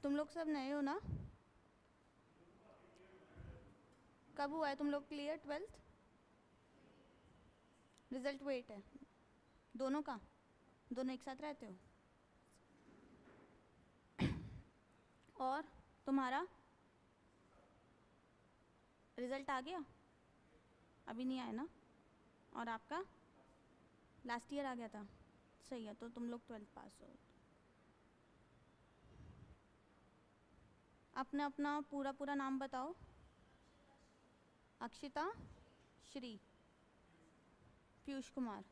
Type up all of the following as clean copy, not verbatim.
तुम लोग सब नए हो ना? कब हुआ है तुम लोग क्लियर 12th? रिजल्ट वेट है दोनों का? दोनों एक साथ रहते हो? और तुम्हारा रिजल्ट आ गया? अभी नहीं आया ना? और आपका लास्ट ईयर आ गया था? सही है, तो तुम लोग 12th पास हो। अपना अपना पूरा पूरा नाम बताओ। अक्षिता, श्री, पीयूष कुमार,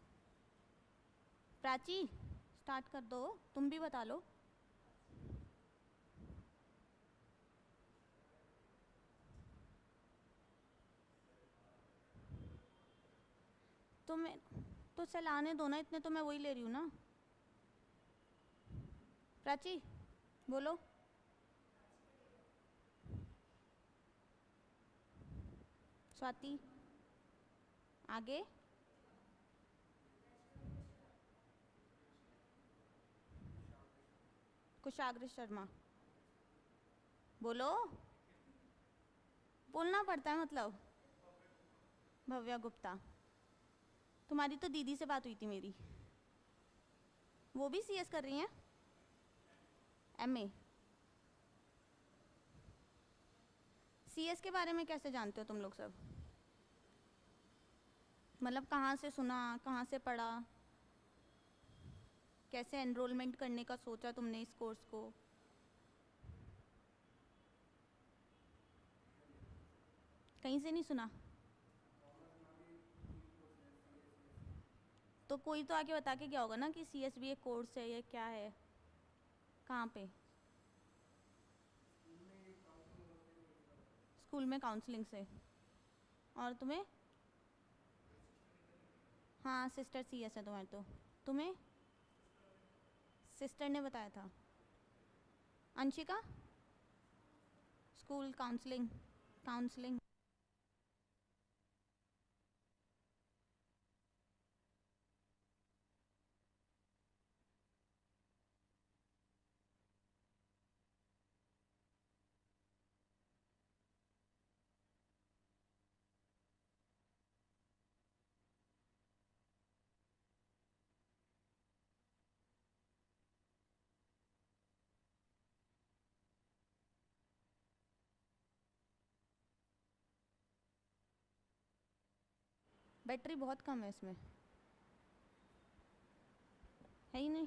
प्राची। स्टार्ट कर दो, तुम भी बता लो। तुम्हें तो चलाने दो ना, इतने तो मैं वही ले रही हूँ ना। प्राची बोलो। स्वाति, आगे। कुशाग्र शर्मा, बोलो। बोलना पड़ता है मतलब। भव्या गुप्ता। तुम्हारी तो दीदी से बात हुई थी मेरी, वो भी सीएस कर रही हैं। एमए। सीएस के बारे में कैसे जानते हो तुम लोग सब? मतलब कहाँ से सुना, कहाँ से पढ़ा, कैसे एनरोलमेंट करने का सोचा तुमने इस कोर्स को? कहीं से नहीं सुना? तो कोई तो आके बता के गया होगा ना कि सीएस भी एक कोर्स है, ये क्या है, कहाँ पे? स्कूल में काउंसलिंग से। और तुम्हें? हाँ, सिस्टर सीएस है तुम्हारी तो। तुम्हें सिस्टर ने बताया था। Anshika, school counselling. Counselling. Battery बहुत कम है इसमें, है ही नहीं।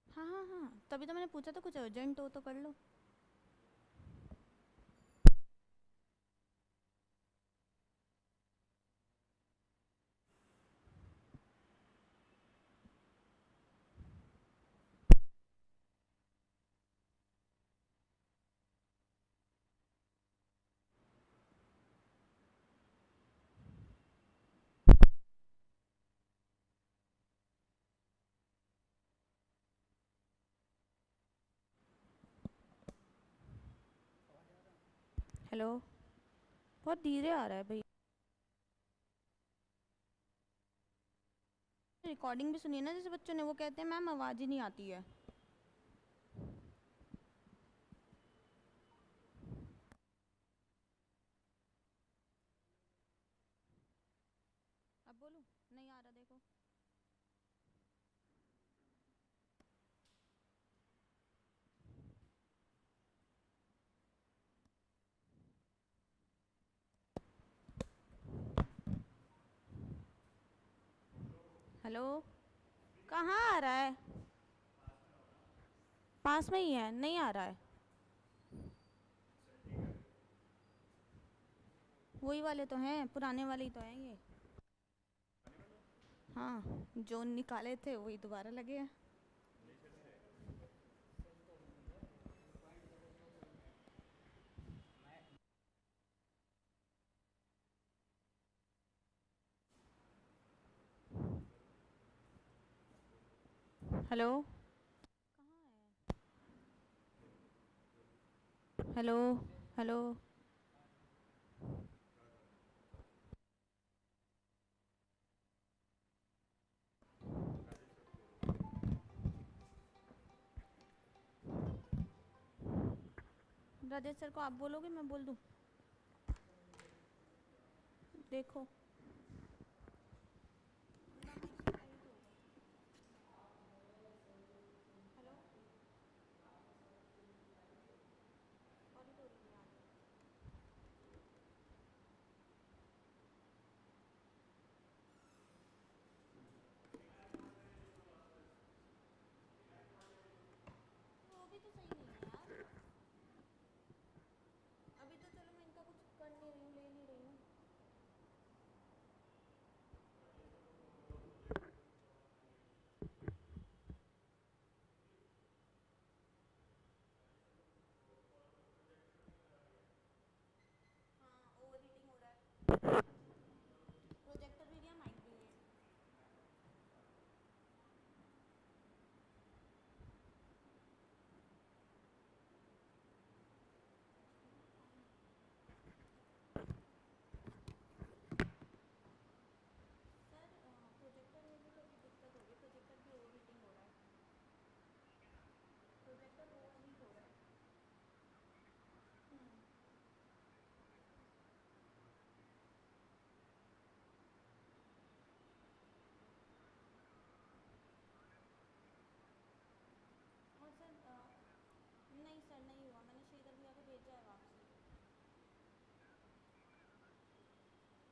हाँ हाँ हाँ, तभी तो मैंने पूछा था, कुछ अर्जेंट हो तो कर लो। हेलो। बहुत धीरे आ रहा है भाई। रिकॉर्डिंग भी सुनी है ना, जैसे बच्चों ने, वो कहते हैं मैम आवाज़ ही नहीं आती है। बोलूं? नहीं आ रहा, देखो। हेलो। कहाँ आ रहा है? पास में ही है, नहीं आ रहा है। वही वाले तो हैं, पुराने वाले ही तो हैं ये। हाँ, जो निकाले थे वही दोबारा लगे हैं। हेलो। कहाँ है? हेलो। हेलो। राजेश सर को आप बोलोगे, मैं बोल दूँ? देखो। हेलो। ऑडिटोरियम में आ जाओ। वो भी तो सही नहीं है यार। अभी तो चलो मैं इनका कुछ कर नहीं रही हूँ, ले नहीं रही हूँ। हाँ, ओवर हीटिंग हो रहा है। प्रोजेक्टर भी दिया, माइक भी है। सर, प्रोजेक्टर में भी तो अभी दिक्कत होगी, प्रोजेक्टर भी ओवर हीटिंग हो रहा है। प्रोजेक्टर ओवर हीट हो रहा है। और सर, नहीं सर, नहीं हुआ, मैंने श्रीधर भैया को भेजा है वापसी।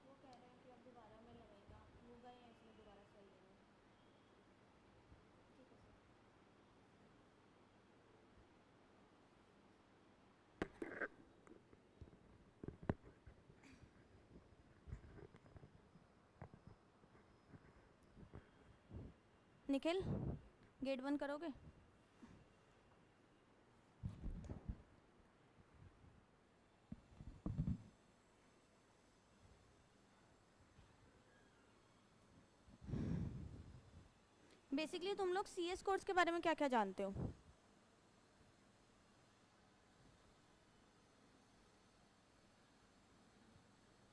वो कह रहे हैं कि अब दोबारा में लगेगा, वो गए हैं इसमें दोबारा सही लेने। ठीक है सर। निखिल, गेट बंद करोगे? बेसिकली तुम लोग सीएस कोर्स के बारे में क्या क्या जानते हो?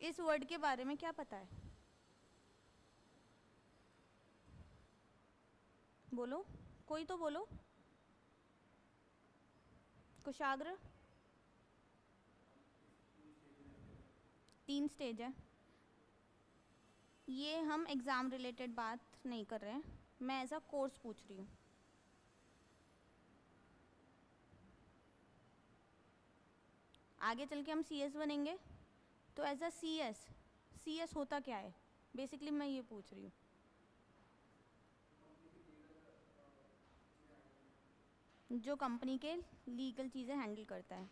इस वर्ड के बारे में क्या पता है? बोलो, कोई तो बोलो। कुशाग्र। 3 स्टेज है। ये हम एग्ज़ाम रिलेटेड बात नहीं कर रहे हैं, मैं एज अ कोर्स पूछ रही हूँ। आगे चल के हम सीएस बनेंगे, तो एज अ सीएस, सीएस होता क्या है बेसिकली, मैं ये पूछ रही हूँ। जो कंपनी के लीगल चीज़ें हैंडल करता है।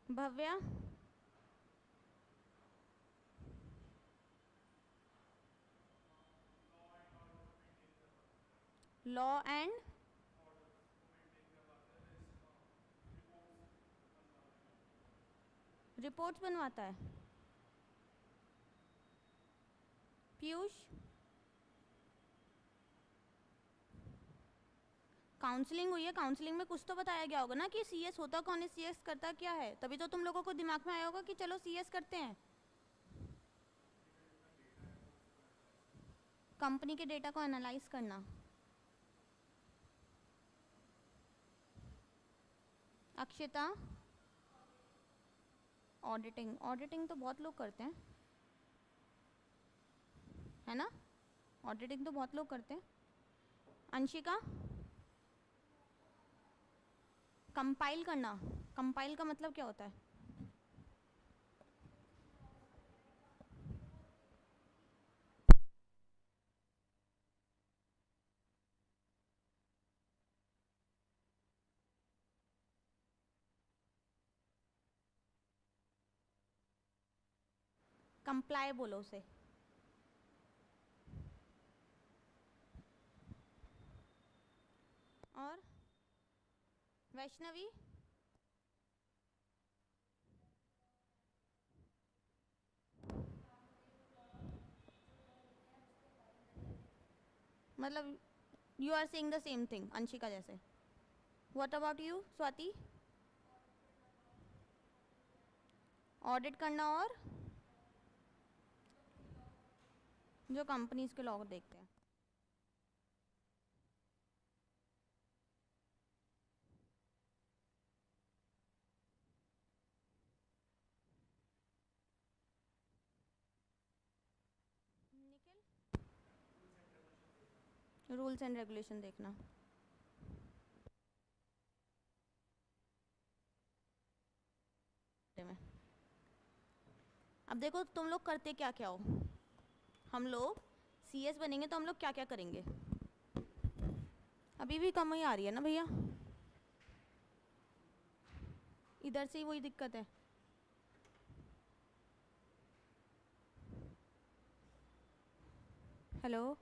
भव्या। लॉ एंड रिपोर्ट्स बनवाता है। पीयूष। काउंसलिंग हुई है, काउंसलिंग में कुछ तो बताया गया होगा ना कि सीएस होता कौन है, सीएस करता क्या है, तभी तो तुम लोगों को दिमाग में आया होगा कि चलो सीएस करते हैं। कंपनी के डेटा को एनालाइज करना। अक्षिता। ऑडिटिंग, ऑडिटिंग तो बहुत लोग करते हैं, है ना? ऑडिटिंग तो बहुत लोग करते हैं। अंशिका, कंपाइल करना, कंपाइल का मतलब क्या होता है? कंप्लाई बोलो उसे। और वैष्णवी, मतलब you are saying the same thing Anshika जैसे। What about you Swati? Audit करना और जो कंपनीज के लॉग देखते हैं। निखिल, रूल्स एंड रेगुलेशन देखना। अब देखो तुम लोग करते क्या क्या हो। हम लोग सीएस बनेंगे तो हम लोग क्या क्या करेंगे? अभी भी कम ही आ रही है ना भैया, इधर से ही वही दिक्कत है। Hello,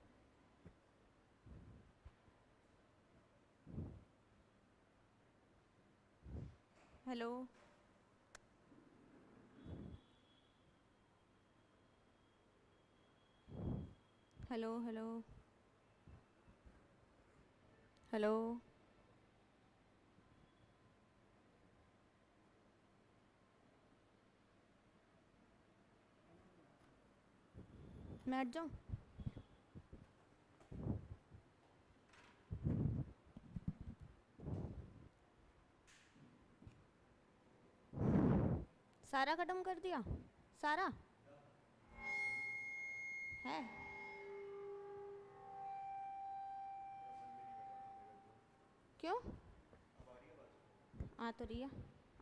hello, hello, hello, hello. मैं हट जाऊँ? सारा खत्म कर दिया? सारा है? क्यों? आ तो रही है,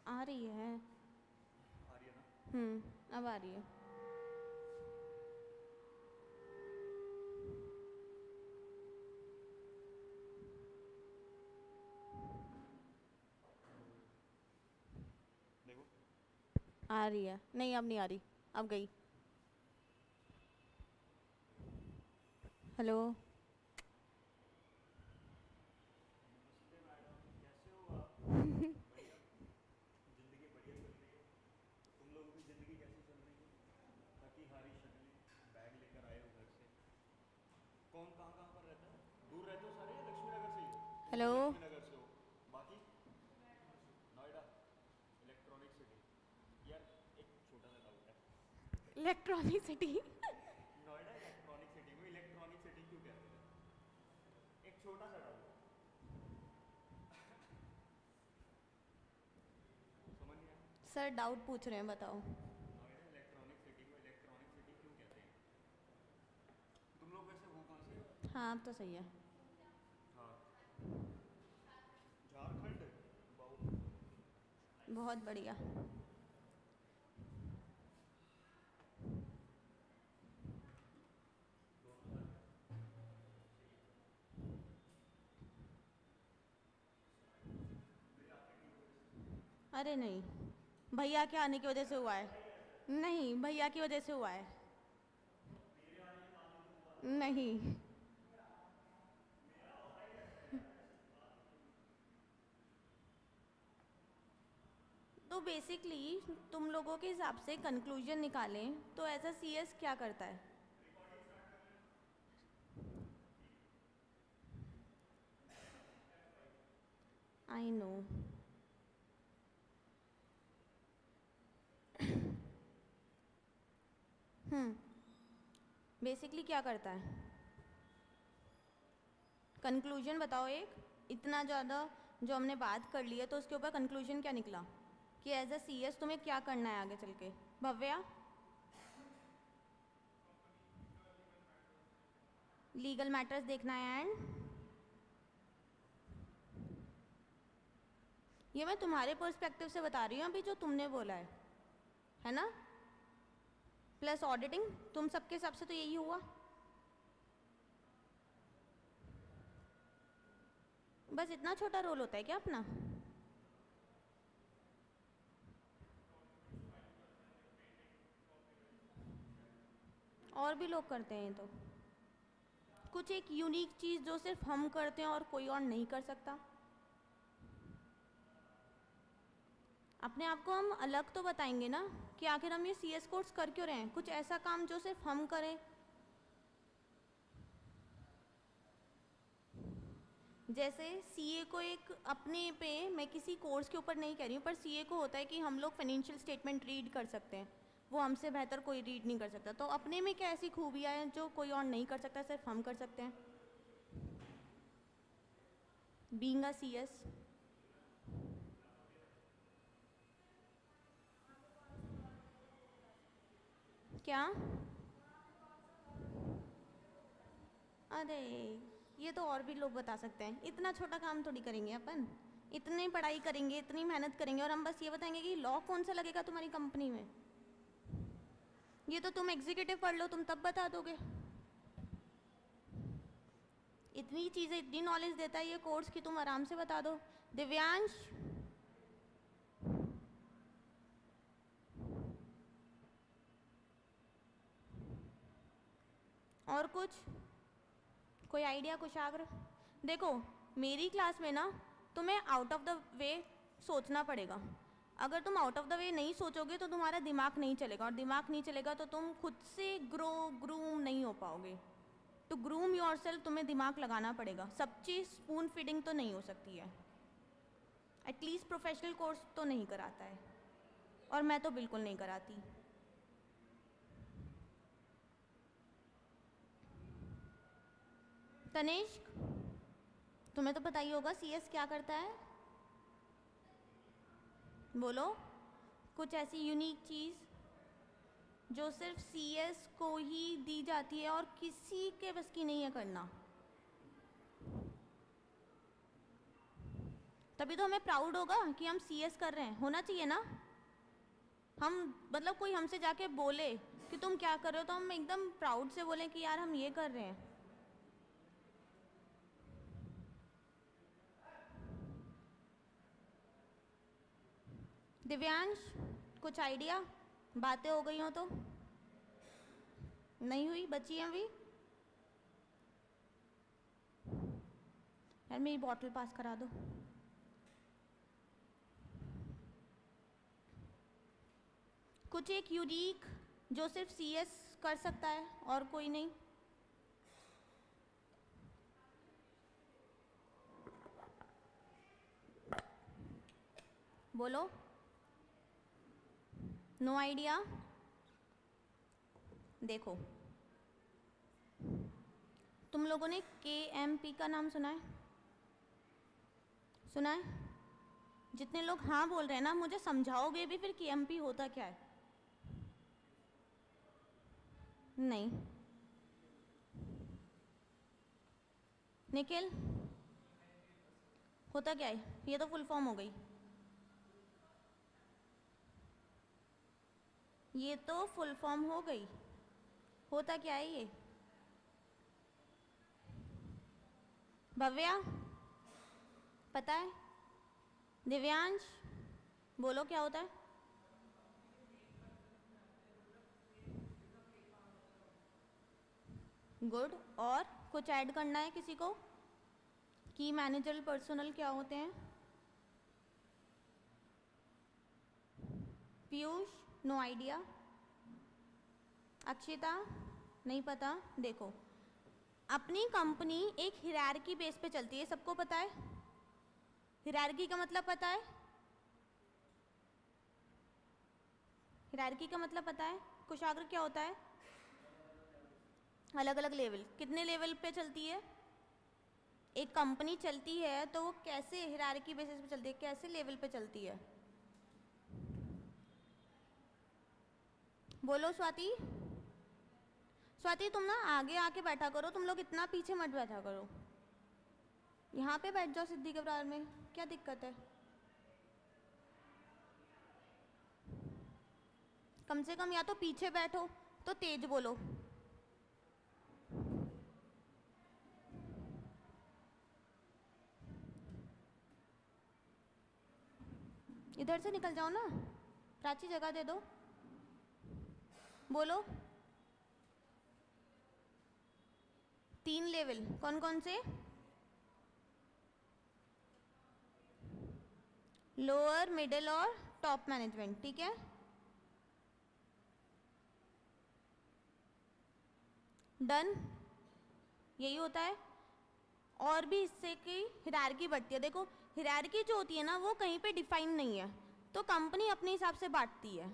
आ रही है। अब आ रही है। आ रही है, नहीं अब नहीं आ रही, अब गई। Hello, hello. Electronic city. Sir doubt पूछ रहे हैं, बताओ। हाँ अब तो सही है। बहुत बढ़िया। अरे नहीं, भैया के आने की वजह से हुआ है। नहीं, भैया की वजह से हुआ है। नहीं, तो बेसिकली तुम लोगों के हिसाब से कंक्लूजन निकालें तो ऐसा सीएस क्या करता है? I know. बेसिकली क्या करता है? कंक्लूजन बताओ एक। इतना ज़्यादा जो हमने बात कर ली है तो उसके ऊपर कंक्लूजन क्या निकला कि एज अ सीएस तुम्हें क्या करना है आगे चल के। भव्या, लीगल मैटर्स देखना है। एंड ये मैं तुम्हारे पर्सपेक्टिव से बता रही हूँ अभी जो तुमने बोला है ना। प्लस ऑडिटिंग, तुम सबके हिसाब से तो यही हुआ। बस इतना छोटा रोल होता है क्या अपना? और भी लोग करते हैं तो कुछ एक यूनिक चीज़ जो सिर्फ हम करते हैं और कोई और नहीं कर सकता। अपने आप को हम अलग तो बताएंगे ना कि आखिर हम ये सीएस कोर्स कर क्यों रहे हैं। कुछ ऐसा काम जो सिर्फ हम करें। जैसे सीए को एक अपने पे, मैं किसी कोर्स के ऊपर नहीं कह रही हूँ, पर सीए को होता है कि हम लोग फाइनेंशियल स्टेटमेंट रीड कर सकते हैं, वो हमसे बेहतर कोई रीड नहीं कर सकता। तो अपने में क्या ऐसी खूबियाँ हैं जो कोई और नहीं कर सकता, सिर्फ हम कर सकते हैं। Being a CS. क्या? अरे ये तो और भी लोग बता सकते हैं। इतना छोटा काम थोड़ी करेंगे अपन। इतनी पढ़ाई करेंगे, इतनी मेहनत करेंगे और हम बस ये बताएंगे कि लॉ कौन सा लगेगा तुम्हारी कंपनी में। ये तो तुम एग्जीक्यूटिव पढ़ लो, तुम तब बता दोगे। इतनी चीज़ें, इतनी नॉलेज देता है ये कोर्स कि तुम आराम से बता दो। दिव्यांश, और कुछ कोई आइडिया, कुशाग्र? देखो मेरी क्लास में ना तुम्हें आउट ऑफ द वे सोचना पड़ेगा। अगर तुम आउट ऑफ द वे नहीं सोचोगे तो तुम्हारा दिमाग नहीं चलेगा, और दिमाग नहीं चलेगा तो तुम खुद से ग्रूम नहीं हो पाओगे। तो ग्रूम योरसेल्फ, तुम्हें दिमाग लगाना पड़ेगा। सब चीज़ स्पून फीडिंग तो नहीं हो सकती है। एटलीस्ट प्रोफेशनल कोर्स तो नहीं कराता है, और मैं तो बिल्कुल नहीं कराती। तनिष्क, तुम्हें तो पता ही होगा सीएस क्या करता है। बोलो कुछ ऐसी यूनिक चीज़ जो सिर्फ सीएस को ही दी जाती है और किसी के बस की नहीं है करना। तभी तो हमें प्राउड होगा कि हम सीएस कर रहे हैं। होना चाहिए ना। हम मतलब कोई हमसे जाके बोले कि तुम क्या कर रहे हो, तो हम एकदम प्राउड से बोलें कि यार हम ये कर रहे हैं। दिव्यांश, कुछ आइडिया? बातें हो गई हो तो? नहीं हुई, बची हैं अभी। यार मेरी बॉटल पास करा दो। कुछ एक यूनिक जो सिर्फ सीएस कर सकता है और कोई नहीं। बोलो। No idea. देखो तुम लोगों ने केएमपी का नाम सुना है? सुना है? जितने लोग हाँ बोल रहे हैं ना, मुझे समझाओगे भी फिर केएमपी होता क्या है? नहीं। निखिल, होता क्या है? ये तो फुल फॉर्म हो गई। ये तो फुल फॉर्म हो गई। होता क्या है ये? भव्या पता है? दिव्यांश बोलो क्या होता है? गुड। और कुछ ऐड करना है किसी को? की मैनेजरल पर्सनल क्या होते हैं? Piyush, no idea. अक्षिता, नहीं पता। देखो अपनी कंपनी एक हिरार्की बेस पे चलती है, सबको पता है। हिरार्की का मतलब पता है? हिरार्की का मतलब पता है? कुशाग्र क्या होता है? अलग अलग लेवल। कितने लेवल पे चलती है एक कंपनी? चलती है तो वो कैसे हिरार्की बेसिस पे चलती है, कैसे लेवल पे चलती है? बोलो स्वाति। स्वाति तुम ना आगे आके बैठा करो, तुम लोग इतना पीछे मत बैठा करो। यहाँ पे बैठ जाओ सिद्धि के बराबर में, क्या दिक्कत है? कम से कम या तो पीछे बैठो तो तेज बोलो। इधर से निकल जाओ ना, प्राची जगह दे दो। बोलो। 3 लेवल कौन कौन से? लोअर, मिडिल और टॉप मैनेजमेंट, ठीक है। डन, यही होता है। और भी इससे की हिरार्की बढ़ती है। देखो हिरार्की जो होती है ना वो कहीं पे डिफाइन नहीं है, तो कंपनी अपने हिसाब से बांटती है।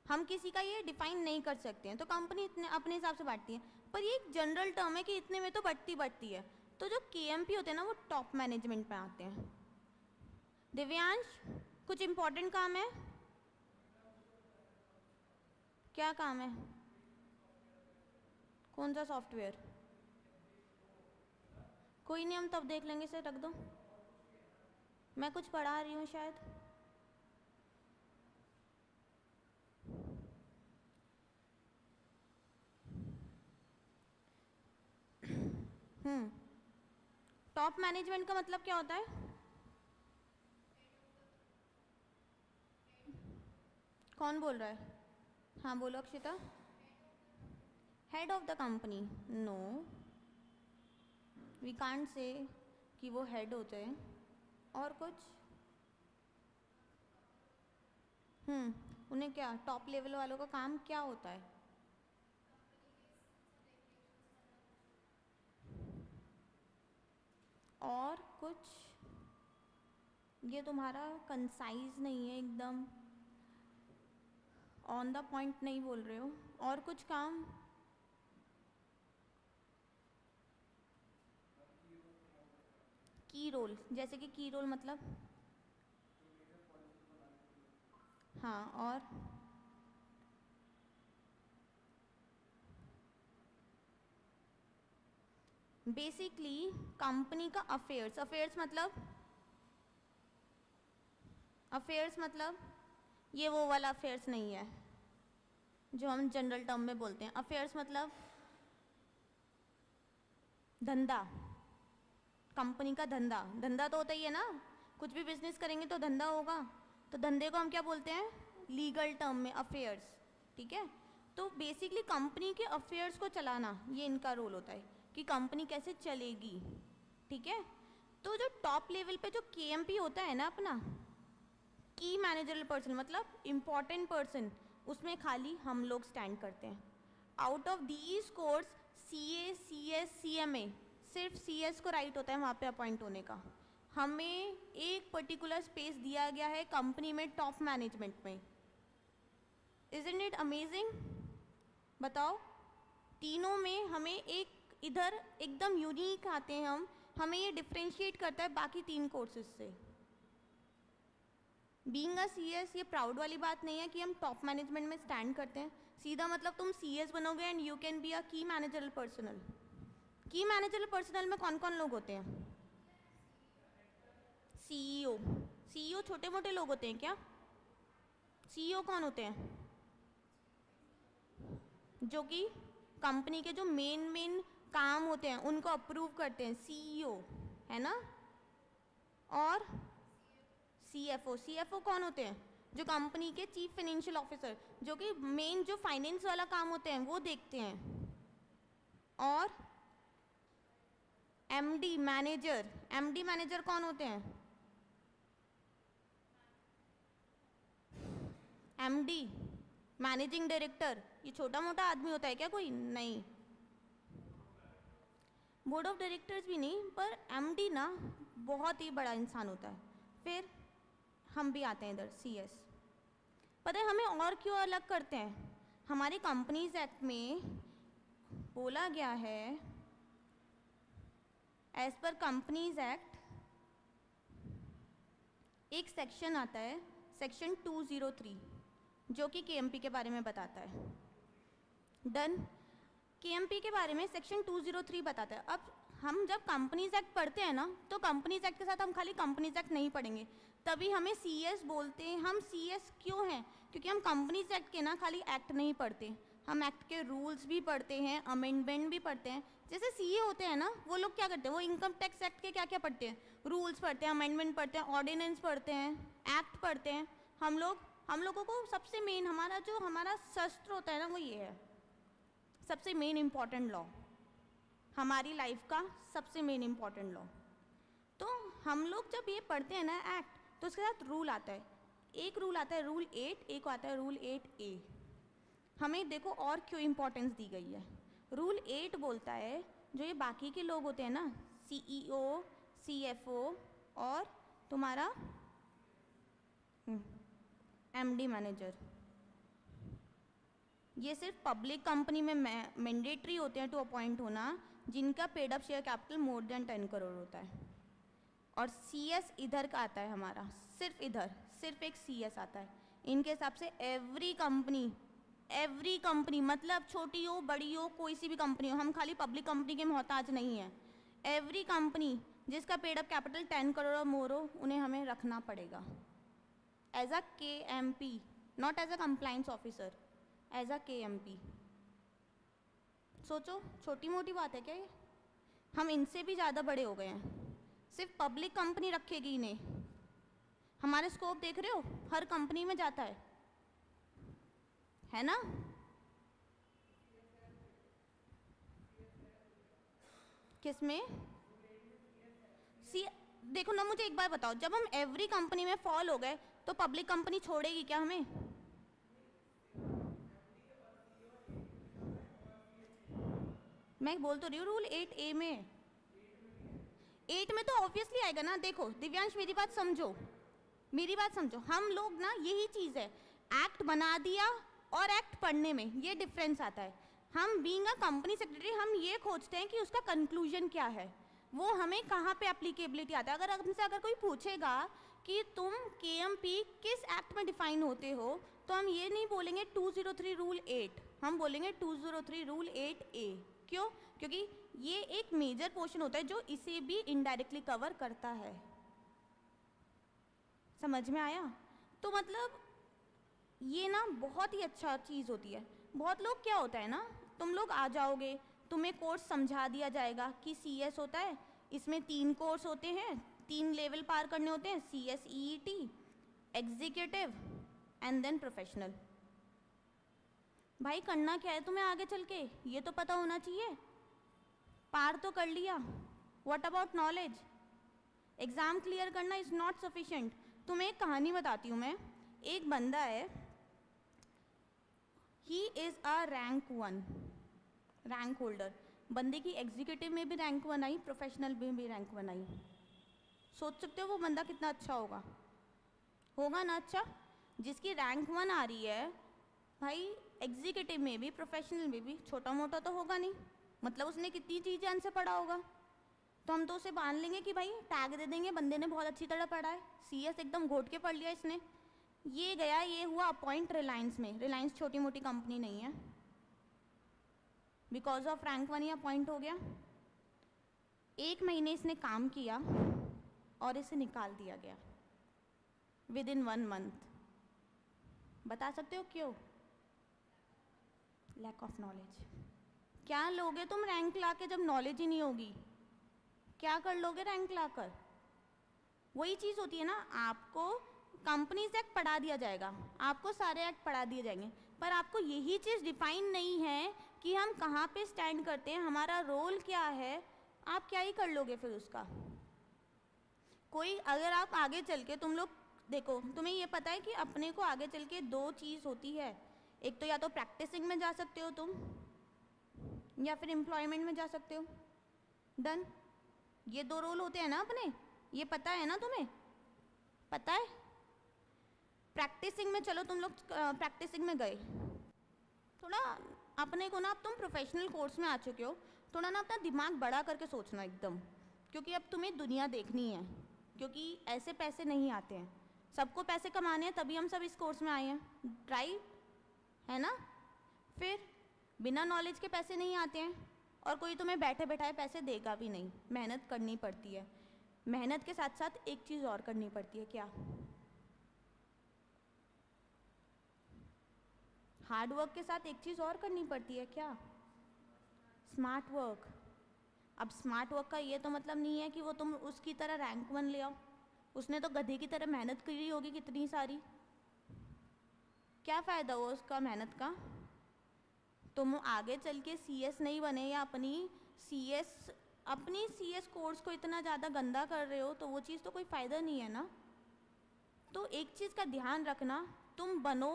हम किसी का ये डिफाइन नहीं कर सकते हैं, तो कंपनी इतने अपने हिसाब से बांटती है। पर ये एक जनरल टर्म है कि इतने में तो बढ़ती है। तो जो केएमपी होते हैं ना वो टॉप मैनेजमेंट पे आते हैं। दिव्यांश कुछ इंपॉर्टेंट काम है? क्या काम है? कौन सा सॉफ्टवेयर? कोई नहीं, हम तब देख लेंगे, इसे रख दो। मैं कुछ पढ़ा रही हूँ शायद। टॉप मैनेजमेंट का मतलब क्या होता है? कौन बोल रहा है? हाँ बोलो Akshita. Head of the company? No, we can't say कि वो हेड होते हैं। और कुछ? उन्हें क्या, टॉप लेवल वालों का काम क्या होता है? और कुछ? ये तुम्हारा कंसाइज नहीं है, एकदम ऑन द पॉइंट नहीं बोल रहे हो। और कुछ काम? की रोल, जैसे कि की रोल मतलब? हाँ, और? बेसिकली कंपनी का अफेयर्स। अफेयर्स मतलब ये वो वाला अफेयर्स नहीं है जो हम जनरल टर्म में बोलते हैं। अफेयर्स मतलब धंधा, कंपनी का धंधा। धंधा तो होता ही है ना, कुछ भी बिजनेस करेंगे तो धंधा होगा। तो धंधे को हम क्या बोलते हैं? लीगल टर्म में अफेयर्स, ठीक है। तो बेसिकली कंपनी के अफेयर्स को चलाना ये इनका रोल होता है कि कंपनी कैसे चलेगी, ठीक है। तो जो टॉप लेवल पे जो केएमपी होता है ना अपना, की मैनेजरल पर्सन मतलब इम्पॉर्टेंट पर्सन, उसमें खाली हम लोग स्टैंड करते हैं। Out of these course CA, CS, CMA, सिर्फ सीएस को राइट होता है वहाँ पे अपॉइंट होने का। हमें एक पर्टिकुलर स्पेस दिया गया है कंपनी में टॉप मैनेजमेंट में। Isn't it amazing? बताओ, तीनों में हमें एक इधर एकदम यूनिक आते हैं हम, हमें ये डिफ्रेंशिएट करता है बाकी 3 कोर्सेज से। बीइंग अ सीएस ये प्राउड वाली बात नहीं है कि हम टॉप मैनेजमेंट में स्टैंड करते हैं। सीधा मतलब तुम सीएस बनोगे and you can be a की मैनेजरल पर्सनल। की मैनेजरल पर्सनल में कौन कौन लोग होते हैं? सीईओ। सीईओ छोटे मोटे लोग होते हैं क्या? सीईओ कौन होते हैं? जो कि कंपनी के जो मेन काम होते हैं उनको अप्रूव करते हैं, सीईओ, है ना। और सीएफओ। सीएफओ कौन होते हैं? जो कंपनी के चीफ फाइनेंशियल ऑफिसर, जो कि मेन जो फाइनेंस वाला काम होते हैं वो देखते हैं। और एमडी मैनेजर। एमडी मैनेजर कौन होते हैं? MD managing director. ये छोटा मोटा आदमी होता है क्या कोई? नहीं। बोर्ड ऑफ डायरेक्टर्स भी नहीं, पर एमडी ना बहुत ही बड़ा इंसान होता है। फिर हम भी आते हैं इधर, सीएस। पता है हमें और क्यों अलग करते हैं? हमारे कंपनीज एक्ट में बोला गया है, एज पर कंपनीज एक्ट एक सेक्शन आता है, सेक्शन 203, जो कि केएमपी के बारे में बताता है। डन। केएमपी के बारे में सेक्शन 203 बताता है। अब हम जब कंपनीज एक्ट पढ़ते हैं ना, तो कंपनीज एक्ट के साथ हम खाली कंपनीज एक्ट नहीं पढ़ेंगे, तभी हमें सीएस बोलते हैं। हम सीएस क्यों हैं? क्योंकि हम कंपनीज एक्ट के ना खाली एक्ट नहीं पढ़ते, हम एक्ट के रूल्स भी पढ़ते हैं, अमेंडमेंट भी पढ़ते हैं। जैसे सीए होते हैं ना, वो लोग क्या करते हैं, वो इनकम टैक्स एक्ट के क्या क्या पढ़ते हैं, रूल्स पढ़ते हैं, अमेंडमेंट पढ़ते हैं, ऑर्डिनेंस पढ़ते हैं, एक्ट पढ़ते हैं। हम लोगों को सबसे मेन हमारा शस्त्र होता है ना, वो ये है, सबसे मेन इम्पॉर्टेंट लॉ, हमारी लाइफ का सबसे मेन इम्पॉर्टेंट लॉ। तो हम लोग जब ये पढ़ते हैं ना एक्ट, तो उसके साथ रूल आता है। एक रूल आता है रूल 8, एक आता है रूल 8A। हमें देखो और क्यों इम्पोर्टेंस दी गई है। रूल 8 बोलता है जो ये बाकी के लोग होते हैं ना, CEO, CFO और तुम्हारा MD मैनेजर, ये सिर्फ पब्लिक कंपनी में मैंडेटरी होते हैं टू अपॉइंट होना, जिनका paid up share capital more than 10 crore होता है। और CS इधर का आता है हमारा, सिर्फ इधर सिर्फ एक CS आता है। इनके हिसाब से एवरी कंपनी मतलब छोटी हो बड़ी हो, कोई सी भी कंपनी हो, हम खाली पब्लिक कंपनी के मोहताज नहीं है। एवरी कंपनी जिसका पेड अप कैपिटल 10 करोड़ और मोर हो, उन्हें हमें रखना पड़ेगा as a KMP, not as a compliance officer, as a KMP। सोचो छोटी मोटी बात है क्या ये? हम इनसे भी ज़्यादा बड़े हो गए हैं। सिर्फ पब्लिक कंपनी रखेगी इन्हें। हमारे स्कोप देख रहे हो, हर कंपनी में जाता है ना? किसमें? देखो ना, मुझे एक बार बताओ, जब हम एवरी कंपनी में फॉल हो गए तो पब्लिक कंपनी छोड़ेगी क्या हमें? मैं बोल तो रही हूँ रूल 8A में, 8 में तो ऑब्वियसली आएगा ना। देखो दिव्यांश, मेरी बात समझो, हम लोग ना, यही चीज़ है, एक्ट बना दिया और एक्ट पढ़ने में ये डिफरेंस आता है। हम बीइंग अ कंपनी सेक्रेटरी हम ये खोजते हैं कि उसका कंक्लूजन क्या है, वो हमें कहाँ पे एप्लीकेबिलिटी आता है। अगर हमसे कोई पूछेगा कि तुम KMP किस एक्ट में डिफाइन होते हो, तो हम ये नहीं बोलेंगे 203 रूल 8, हम बोलेंगे 203 रूल 8A। क्यों? क्योंकि ये एक मेजर पोर्शन होता है जो इसे भी इनडायरेक्टली कवर करता है। समझ में आया? तो मतलब ये ना बहुत ही अच्छा चीज़ होती है। बहुत लोग क्या होता है ना, तुम लोग आ जाओगे, तुम्हें कोर्स समझा दिया जाएगा कि CS होता है, इसमें 3 कोर्स होते हैं, 3 लेवल पार करने होते हैं, CS, EET, executive and then professional. भाई करना क्या है तुम्हें आगे चल के, ये तो पता होना चाहिए। पार तो कर लिया, what about knowledge? Exam clear करना इज़ नॉट सफिशिएंट। तुम्हें एक कहानी बताती हूँ मैं। एक बंदा है, he is a rank holder. बंदे की एग्जीक्यूटिव में भी रैंक 1 आई, प्रोफेशनल में भी रैंक 1 आई। सोच सकते हो वो बंदा कितना अच्छा होगा ना? अच्छा, जिसकी रैंक 1 आ रही है भाई, एग्जीक्यूटिव में भी प्रोफेशनल में भी, छोटा मोटा तो होगा नहीं, मतलब उसने कितनी चीज़ें से पढ़ा होगा। तो हम तो उसे मान लेंगे कि भाई टैग दे देंगे, बंदे ने बहुत अच्छी तरह पढ़ा है, CS एकदम घोट के पढ़ लिया इसने। ये गया, ये हुआ अपॉइंट रिलायंस में। रिलायंस छोटी मोटी कंपनी नहीं है, बिकॉज ऑफ रैंक 1 ही अपॉइंट हो गया। 1 महीने इसने काम किया और इसे निकाल दिया गया विद इन 1 मंथ। बता सकते हो क्यों? Lack of knowledge. क्या लोगे तुम रैंक लाके जब नॉलेज ही नहीं होगी? क्या कर लोगे रैंक लाकर? वही चीज़ होती है ना, आपको कंपनीज एक्ट पढ़ा दिया जाएगा, आपको सारे एक्ट पढ़ा दिए जाएंगे, पर आपको यही चीज़ डिफाइन नहीं है कि हम कहाँ पे स्टैंड करते हैं, हमारा रोल क्या है। आप क्या ही कर लोगे फिर उसका? कोई अगर आप आगे चल के, तुम लोग देखो, तुम्हें ये पता है कि अपने को आगे चल के 2 चीज़ होती है, एक तो या तो प्रैक्टिसिंग में जा सकते हो तुम, या फिर एम्प्लॉयमेंट में जा सकते हो। डन। ये 2 रोल होते हैं ना अपने, ये पता है ना तुम्हें? पता है। प्रैक्टिसिंग में चलो, तुम लोग प्रैक्टिसिंग में गए, थोड़ा अपने को ना, अब तुम प्रोफेशनल कोर्स में आ चुके हो, थोड़ा ना अपना दिमाग बड़ा करके सोचना एकदम, क्योंकि अब तुम्हें दुनिया देखनी है, क्योंकि ऐसे पैसे नहीं आते हैं। सबको पैसे कमाने हैं, तभी हम सब इस कोर्स में आए हैं, राइट? है ना? फिर बिना नॉलेज के पैसे नहीं आते हैं, और कोई तुम्हें बैठे बैठाए पैसे देगा भी नहीं। मेहनत करनी पड़ती है। मेहनत के साथ साथ एक चीज़ और करनी पड़ती है। क्या? हार्ड वर्क के साथ एक चीज़ और करनी पड़ती है। क्या? Smart work. अब स्मार्ट वर्क का ये तो मतलब नहीं है कि वो तुम उसकी तरह रैंक 1 ले आओ। उसने तो गधे की तरह मेहनत करी होगी कितनी सारी, क्या फ़ायदा हुआ उसका मेहनत का? तुम आगे चल के सीएस नहीं बने, या अपनी सीएस कोर्स को इतना ज़्यादा गंदा कर रहे हो, तो वो चीज़ तो कोई फ़ायदा नहीं है ना। तो एक चीज़ का ध्यान रखना, तुम बनो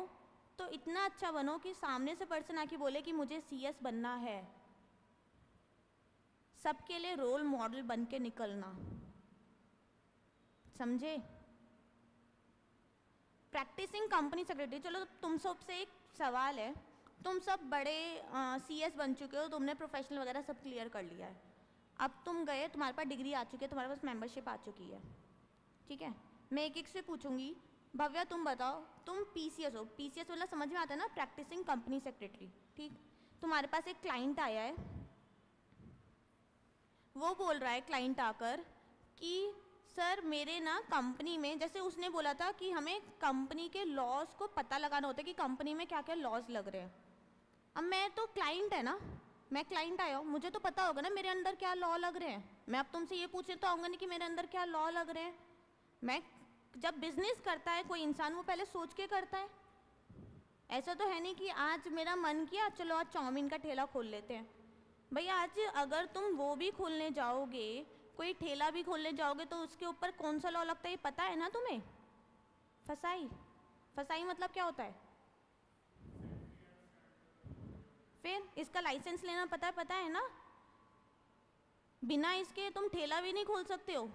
तो इतना अच्छा बनो कि सामने से पर्सन आके बोले कि मुझे सीएस बनना है। सबके लिए रोल मॉडल बन के निकलना, समझे? Practising company secretary. चलो तुम सब से एक सवाल है, तुम सब बड़े सीएस बन चुके हो, तुमने प्रोफेशनल वगैरह सब क्लियर कर लिया है, अब तुम गए, तुम्हारे पास डिग्री आ चुकी है, तुम्हारे पास मेंबरशिप आ चुकी है, ठीक है? मैं एक एक से पूछूंगी। भव्या तुम बताओ, तुम पीसीएस हो, पीसीएस वाला समझ में आता है ना, प्रैक्टिसिंग कंपनी सेक्रेटरी, ठीक? तुम्हारे पास एक क्लाइंट आया है, वो बोल रहा है क्लाइंट आकर कि सर मेरे ना कंपनी में, जैसे उसने बोला था कि हमें कंपनी के लॉज को पता लगाना होता है कि कंपनी में क्या क्या लॉज लग रहे हैं। अब मैं तो क्लाइंट है ना, मैं क्लाइंट आया हूँ, मुझे तो पता होगा ना मेरे अंदर क्या लॉ लग रहे हैं। मैं अब तुमसे ये पूछने तो आऊँगा नहीं कि मेरे अंदर क्या लॉ लग रहे हैं। मैं जब बिजनेस करता है कोई इंसान, वो पहले सोच के करता है। ऐसा तो है नहीं कि आज मेरा मन किया चलो आज चाउमीन का ठेला खोल लेते हैं। भाई आज अगर तुम वो भी खोलने जाओगे, कोई ठेला भी खोलने जाओगे, तो उसके ऊपर कौन सा लॉ लगता है ये पता है ना तुम्हें? फसाई। फसाई मतलब क्या होता है? फिर इसका लाइसेंस लेना पता है ना? बिना इसके तुम ठेला भी नहीं खोल सकते हो।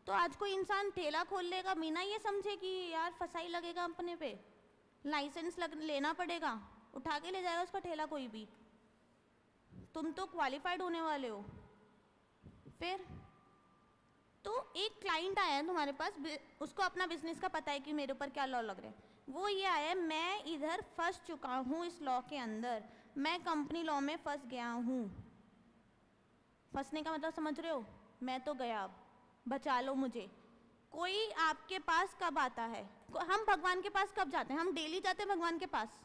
तो आज कोई इंसान ठेला खोल लेगा बिना ये समझे कि यार फसाई लगेगा अपने पे, लाइसेंस लेना पड़ेगा, उठा के ले जाएगा उसका ठेला कोई भी। तुम तो क्वालिफाइड होने वाले हो। फिर तो एक क्लाइंट आया है तुम्हारे पास, उसको अपना बिजनेस का पता है कि मेरे ऊपर क्या लॉ लग रहे हैं। वो ये आया है, मैं इधर फंस चुका हूँ इस लॉ के अंदर, मैं कंपनी लॉ में फंस गया हूँ। फंसने का मतलब समझ रहे हो? मैं तो गया, अब बचा लो मुझे। कोई आपके पास कब आता है? हम भगवान के पास कब जाते हैं? हम डेली जाते हैं भगवान के पास?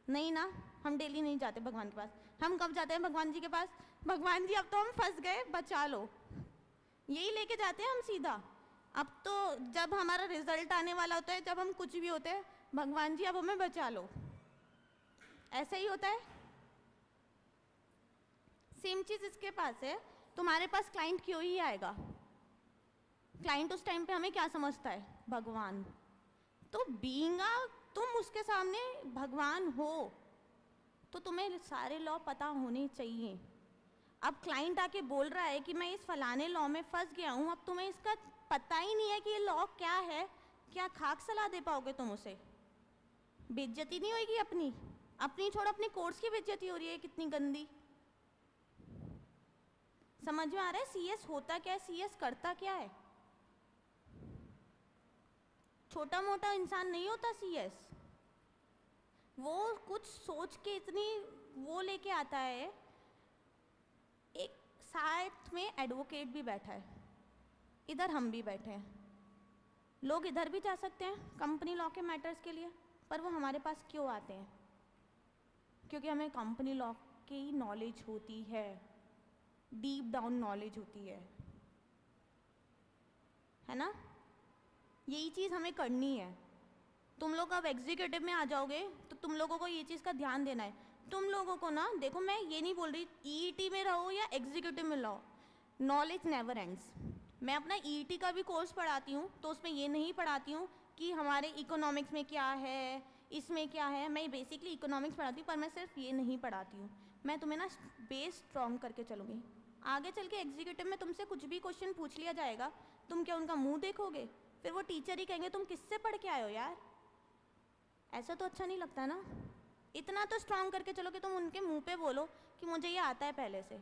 नहीं ना, हम डेली नहीं जाते भगवान के पास। हम कब जाते हैं भगवान जी के पास? भगवान जी अब तो हम फंस गए, बचा लो, यही लेके जाते हैं हम सीधा। अब तो जब हमारा रिजल्ट आने वाला होता है, जब हम कुछ भी होते हैं, भगवान जी अब हमें बचा लो, ऐसा ही होता है। सेम चीज इसके पास है। तुम्हारे पास क्लाइंट क्यों ही आएगा? क्लाइंट उस टाइम पे हमें क्या समझता है? भगवान। तो बीइंग तुम उसके सामने भगवान हो, तो तुम्हें सारे लॉ पता होने चाहिए। अब क्लाइंट आके बोल रहा है कि मैं इस फलाने लॉ में फंस गया हूँ, अब तुम्हें इसका पता ही नहीं है कि ये लॉ क्या है, क्या खाक सलाह दे पाओगे तुम उसे? बेइज्जती नहीं होगी अपनी? अपनी छोड़, अपने कोर्स की बेइज्जती हो रही है कितनी गंदी। समझ में आ रहा है सीएस होता क्या है, सीएस करता क्या है? छोटा मोटा इंसान नहीं होता सीएस। वो कुछ सोच के इतनी वो लेके आता है। एक साथ में एडवोकेट भी बैठा है, इधर हम भी बैठे हैं। लोग इधर भी जा सकते हैं कंपनी लॉ के मैटर्स के लिए, पर वो हमारे पास क्यों आते हैं? क्योंकि हमें कंपनी लॉ की नॉलेज होती है, डीप डाउन नॉलेज होती है ना? यही चीज़ हमें करनी है। तुम लोग अब एग्जीक्यूटिव में आ जाओगे तो तुम लोगों को ये चीज़ का ध्यान देना है। तुम लोगों को ना, देखो मैं ये नहीं बोल रही ईईटी में रहो या एग्जीक्यूटिव में रहो, नॉलेज नेवर एंड्स। मैं अपना ईईटी का भी कोर्स पढ़ाती हूँ, तो उसमें ये नहीं पढ़ाती हूँ कि हमारे इकोनॉमिक्स में क्या है, इसमें क्या है। मैं बेसिकली इकोनॉमिक्स पढ़ाती हूँ, पर मैं सिर्फ ये नहीं पढ़ाती हूँ। मैं तुम्हें ना बेस स्ट्रॉन्ग करके चलूँगी। आगे चल के एग्जीक्यूटिव में तुमसे कुछ भी क्वेश्चन पूछ लिया जाएगा, तुम क्या उनका मुंह देखोगे? फिर वो टीचर ही कहेंगे तुम किससे पढ़ के आए हो यार। ऐसा तो अच्छा नहीं लगता ना। इतना तो स्ट्रॉन्ग करके चलो कि तुम उनके मुंह पे बोलो कि मुझे ये आता है पहले से।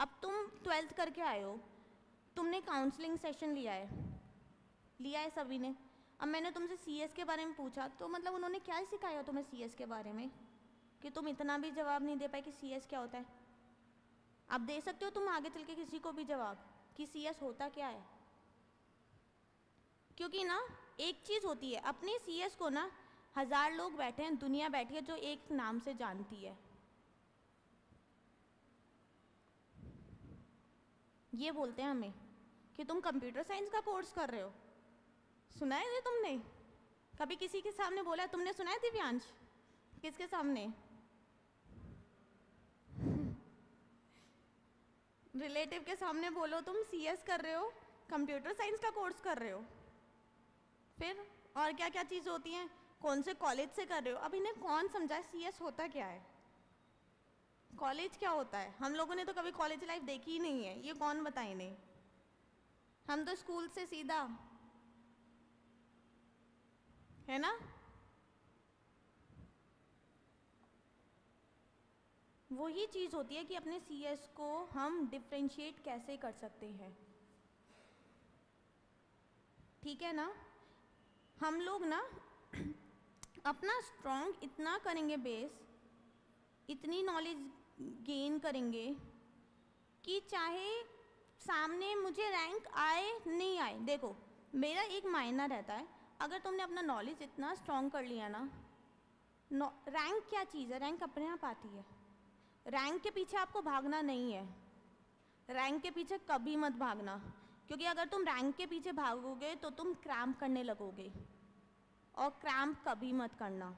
अब तुम 12th करके आए हो, तुमने काउंसलिंग सेशन लिया है सभी ने। अब मैंने तुमसे सीएस के बारे में पूछा तो मतलब उन्होंने क्या सिखाया तुम्हें सीएस के बारे में कि तुम इतना भी जवाब नहीं दे पाए कि सीएस क्या होता है। अब दे सकते हो तुम आगे चल के किसी को भी जवाब कि सीएस होता क्या है, क्योंकि ना एक चीज़ होती है, अपने सीएस को ना 1000 लोग बैठे हैं, दुनिया बैठी है जो एक नाम से जानती है। ये बोलते हैं हमें कि तुम कंप्यूटर साइंस का कोर्स कर रहे हो। सुना है ये तुमने कभी किसी के सामने बोला? तुमने सुना है दिव्यांश? किसके सामने? रिलेटिव के सामने बोलो तुम सीएस कर रहे हो, कंप्यूटर साइंस का कोर्स कर रहे हो। फिर और क्या क्या चीज़ होती हैं, कौन से कॉलेज से कर रहे हो। अब इन्हें कौन समझाए सीएस होता क्या है, कॉलेज क्या होता है। हम लोगों ने तो कभी कॉलेज लाइफ देखी ही नहीं है, ये कौन बताए इन्हें। हम तो स्कूल से सीधा, है ना। वही चीज़ होती है कि अपने सीएस को हम डिफ्रेंशिएट कैसे कर सकते हैं, ठीक है ना। हम लोग ना अपना स्ट्रॉन्ग इतना करेंगे बेस, इतनी नॉलेज गेन करेंगे कि चाहे सामने मुझे रैंक आए नहीं आए। देखो मेरा एक मायना रहता है, अगर तुमने अपना नॉलेज इतना स्ट्रॉन्ग कर लिया ना, रैंक क्या चीज़ है, रैंक अपने आप आती है। रैंक के पीछे आपको भागना नहीं है, रैंक के पीछे कभी मत भागना, क्योंकि अगर तुम रैंक के पीछे भागोगे तो तुम क्रैम्प करने लगोगे, और क्रैम्प कभी मत करना,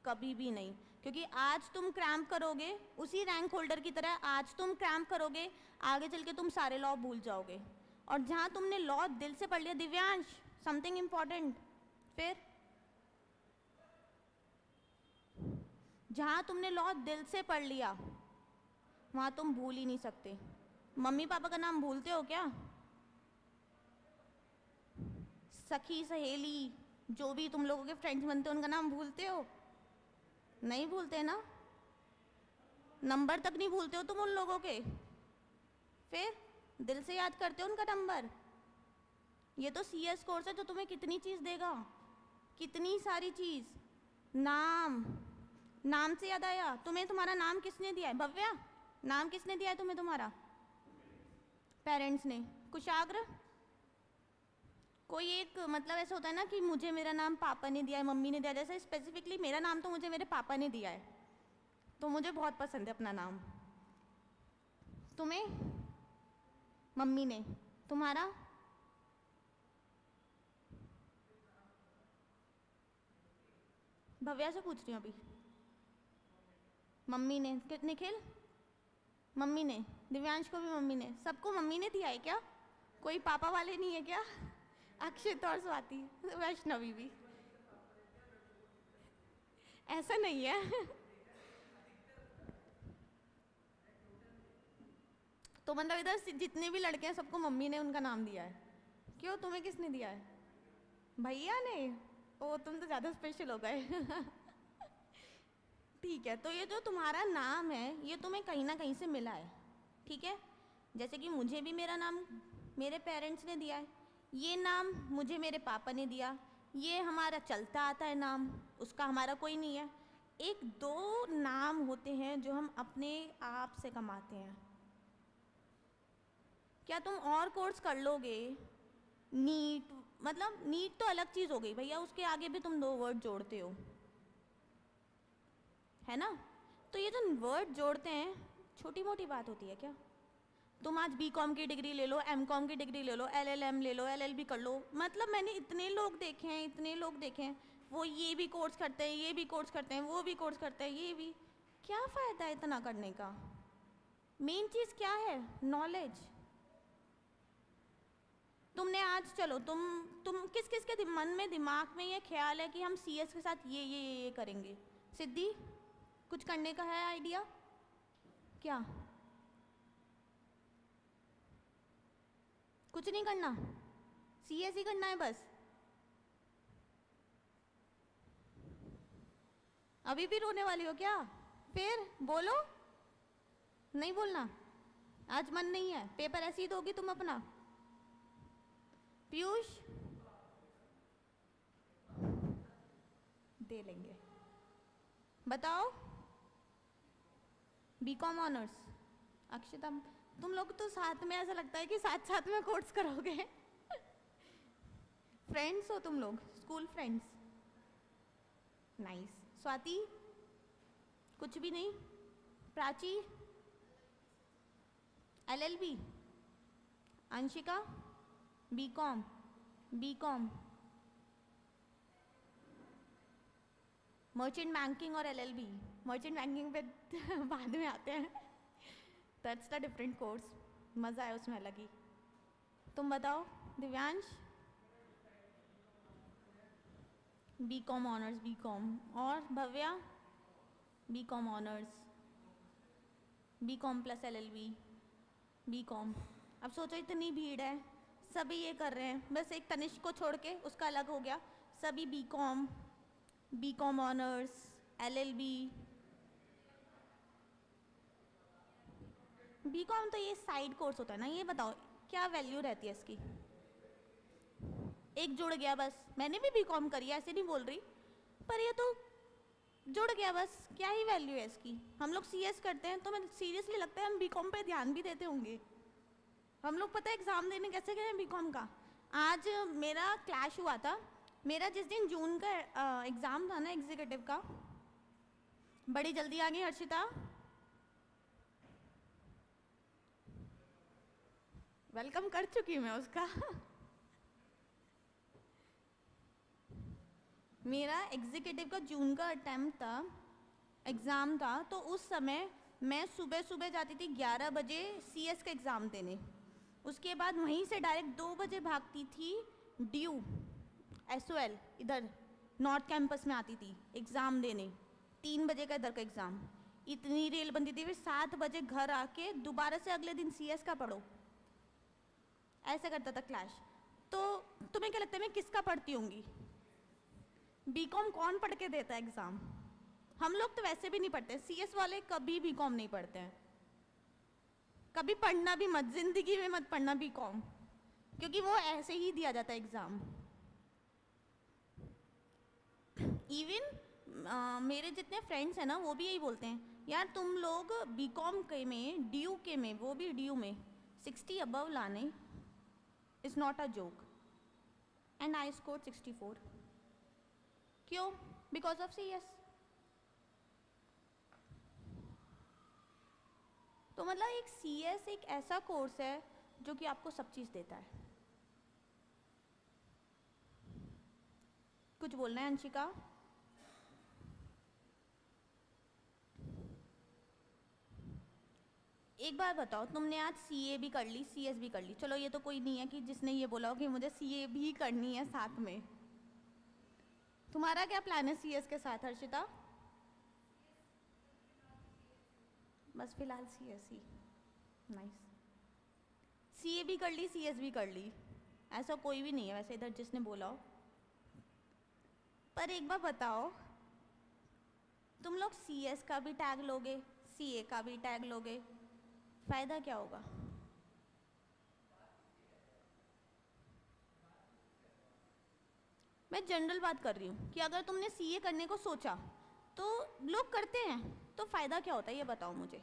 कभी भी नहीं। क्योंकि आज तुम क्रैम्प करोगे उसी रैंक होल्डर की तरह, आज तुम क्रैम्प करोगे आगे चल के तुम सारे लॉ भूल जाओगे। और जहाँ तुमने लॉ दिल से पढ़ लिया, दिव्यांश समथिंग इम्पॉर्टेंट, फिर जहाँ तुमने लॉ दिल से पढ़ लिया वहाँ तुम भूल ही नहीं सकते। मम्मी पापा का नाम भूलते हो क्या? सखी सहेली जो भी तुम लोगों के फ्रेंड्स बनते हो उनका नाम भूलते हो? नहीं भूलते ना। नंबर तक नहीं भूलते हो तुम उन लोगों के, फिर दिल से याद करते हो उनका नंबर। ये तो सीएस कोर्स है जो तुम्हें कितनी चीज़ देगा, कितनी सारी चीज़। नाम से याद आया, तुम्हें तुम्हारा नाम किसने दिया है? भव्या, नाम किसने दिया है तुम्हें तुम्हारा? पेरेंट्स ने। कुशाग्र, कोई एक मतलब ऐसा होता है ना कि मुझे मेरा नाम पापा ने दिया है, मम्मी ने दिया है। जैसे स्पेसिफिकली मेरा नाम तो मुझे मेरे पापा ने दिया है, तो मुझे बहुत पसंद है अपना नाम। तुम्हें? मम्मी ने। तुम्हारा? भव्या से पूछ रही हूँ अभी। मम्मी ने। निखिल? मम्मी ने। दिव्यांश को भी मम्मी ने। सबको मम्मी ने दिया है क्या? कोई पापा वाले नहीं है क्या? अक्षित और स्वाति, वैष्णवी भी। ऐसा नहीं है। तो मतलब इधर जितने भी लड़के हैं सबको मम्मी ने उनका नाम दिया है। क्यों, तुम्हें किसने दिया है? भैया ने। ओ तुम तो ज़्यादा स्पेशल हो गए। ठीक है, तो ये जो तुम्हारा नाम है ये तुम्हें कहीं ना कहीं से मिला है, ठीक है। जैसे कि मुझे भी मेरा नाम मेरे पेरेंट्स ने दिया है, ये नाम मुझे मेरे पापा ने दिया, ये हमारा चलता आता है नाम, उसका हमारा कोई नहीं है। एक दो नाम होते हैं जो हम अपने आप से कमाते हैं। क्या तुम और कोर्स कर लोगे? नीट, मतलब नीट तो अलग चीज़ हो गई भैया, उसके आगे भी तुम 2 वर्ड जोड़ते हो, है ना। तो ये जो वर्ड जोड़ते हैं छोटी मोटी बात होती है क्या? तुम आज बीकॉम की डिग्री ले लो, एमकॉम की डिग्री ले लो, एलएलएम ले लो, एलएलबी कर लो। मतलब मैंने इतने लोग देखे हैं, वो ये भी कोर्स करते हैं, ये भी कोर्स करते हैं, वो भी कोर्स करते हैं, ये भी। क्या फ़ायदा है इतना करने का? मेन चीज़ क्या है? नॉलेज। तुमने आज चलो तुम किस किस के मन में दिमाग में ये ख्याल है कि हम सीएस के साथ ये करेंगे? सिद्धि, कुछ करने का है आइडिया क्या? कुछ नहीं करना, सीएस ही करना है बस। अभी भी रोने वाली हो क्या? फिर बोलो। नहीं बोलना? आज मन नहीं है? पेपर ऐसे ही दोगी तुम अपना? पीयूष दे लेंगे। बताओ। BCom honours. अक्षिता, तुम लोग तो साथ में ऐसा लगता है कि साथ साथ में कोर्स करोगे। फ्रेंड्स हो तुम लोग, स्कूल फ्रेंड्स। नाइस। स्वाति कुछ भी नहीं। Prachi LLB. Anshika BCom. BCom merchant banking और एलएलबी। मर्चेंट बैंकिंग पे बाद में आते हैं। दैट्स द डिफरेंट कोर्स, मज़ा है उसमें अलग ही। तुम बताओ दिव्यांश। BCom honours. बीकॉम। और Bhavya BCom honours. BCom plus LLB. BCom. अब सोचो इतनी भीड़ है, सभी ये कर रहे हैं, बस एक तनिष्क को छोड़ के, उसका अलग हो गया। सभी BCom, BCom honours, LLB. BCom तो ये साइड कोर्स होता है ना। ये बताओ क्या वैल्यू रहती है इसकी? एक जुड़ गया बस। मैंने भी बीकॉम करी है, ऐसे नहीं बोल रही, पर ये तो जुड़ गया बस, क्या ही वैल्यू है इसकी। हम लोग सीएस करते हैं तो मैं सीरियसली लगता है हम बीकॉम पे ध्यान भी देते होंगे। हम लोग पता है एग्ज़ाम देने कैसे गए बीकॉम का। आज मेरा क्लैश हुआ था। मेरा जिस दिन जून का एग्ज़ाम था ना एग्जीक्यूटिव का, बड़ी जल्दी आ गई हर्षिता। वेलकम कर चुकी मैं उसका। मेरा एग्जीक्यूटिव का जून का अटेम्प्ट था, एग्ज़ाम था। तो उस समय मैं सुबह सुबह जाती थी 11 बजे सीएस का एग्ज़ाम देने। उसके बाद वहीं से डायरेक्ट 2 बजे भागती थी ड्यू एसओएल, इधर नॉर्थ कैंपस में आती थी एग्ज़ाम देने। 3 बजे का इधर का एग्ज़ाम, इतनी रेल बनती थी। फिर 7 बजे घर आके दोबारा से अगले दिन सीएस का पढ़ो। ऐसा करता था क्लैश। तो तुम्हें क्या लगता है मैं किसका पढ़ती होंगी? बीकॉम कौन पढ़ के देता है एग्ज़ाम? हम लोग तो वैसे भी नहीं पढ़ते। सीएस वाले कभी बीकॉम नहीं पढ़ते हैं। कभी पढ़ना भी मत, जिंदगी में मत पढ़ना बीकॉम, क्योंकि वो ऐसे ही दिया जाता है एग्ज़ाम। इवन मेरे जितने फ्रेंड्स हैं ना, वो भी यही बोलते हैं, यार तुम लोग बीकॉम के में, ड्यू के में, वो भी ड्यू में 60 अबव लाने is not a joke. And I score 64। क्यों? Because of CS. तो मतलब एक सीएस एक ऐसा कोर्स है जो कि आपको सब चीज़ देता है। कुछ बोलना है अंशिका? एक बार बताओ, तुमने आज सीए भी कर ली, सीएस भी कर ली, चलो ये तो कोई नहीं है कि जिसने ये बोला हो कि मुझे सीए भी करनी है साथ में। तुम्हारा क्या प्लान है सीएस के साथ हर्षिता? बस फिलहाल सीएस ही। नाइस। सीए भी कर ली, सीएस भी कर ली, ऐसा कोई भी नहीं है वैसे इधर जिसने बोला हो। पर एक बार बताओ, तुम लोग सीएस का भी टैग लोगे, सीए का भी टैग लोगे, फ़ायदा क्या होगा? मैं जनरल बात कर रही हूँ कि अगर तुमने सीए करने को सोचा तो लोग करते हैं, तो फ़ायदा क्या होता है ये बताओ मुझे।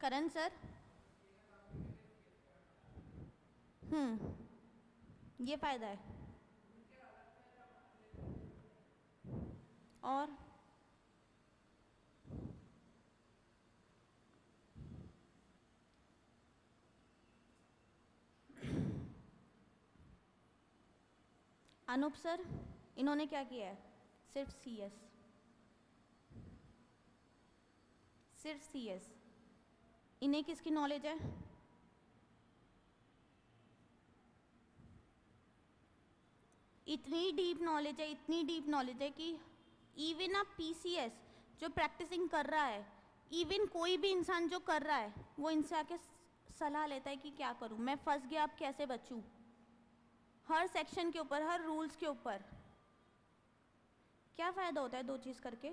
करण सर। ये फ़ायदा है। और अनूप सर, इन्होंने क्या किया है? सिर्फ सीएस, सिर्फ सीएस। इन्हें किसकी नॉलेज है? इतनी डीप नॉलेज है, इतनी डीप नॉलेज है कि इवन आप पीसीएस जो प्रैक्टिसिंग कर रहा है, इवन कोई भी इंसान जो कर रहा है, वो इनसे आके सलाह लेता है कि क्या करूं, मैं फंस गया, अब कैसे बचूं। हर सेक्शन के ऊपर, हर रूल्स के ऊपर। क्या फ़ायदा होता है दो चीज़ करके?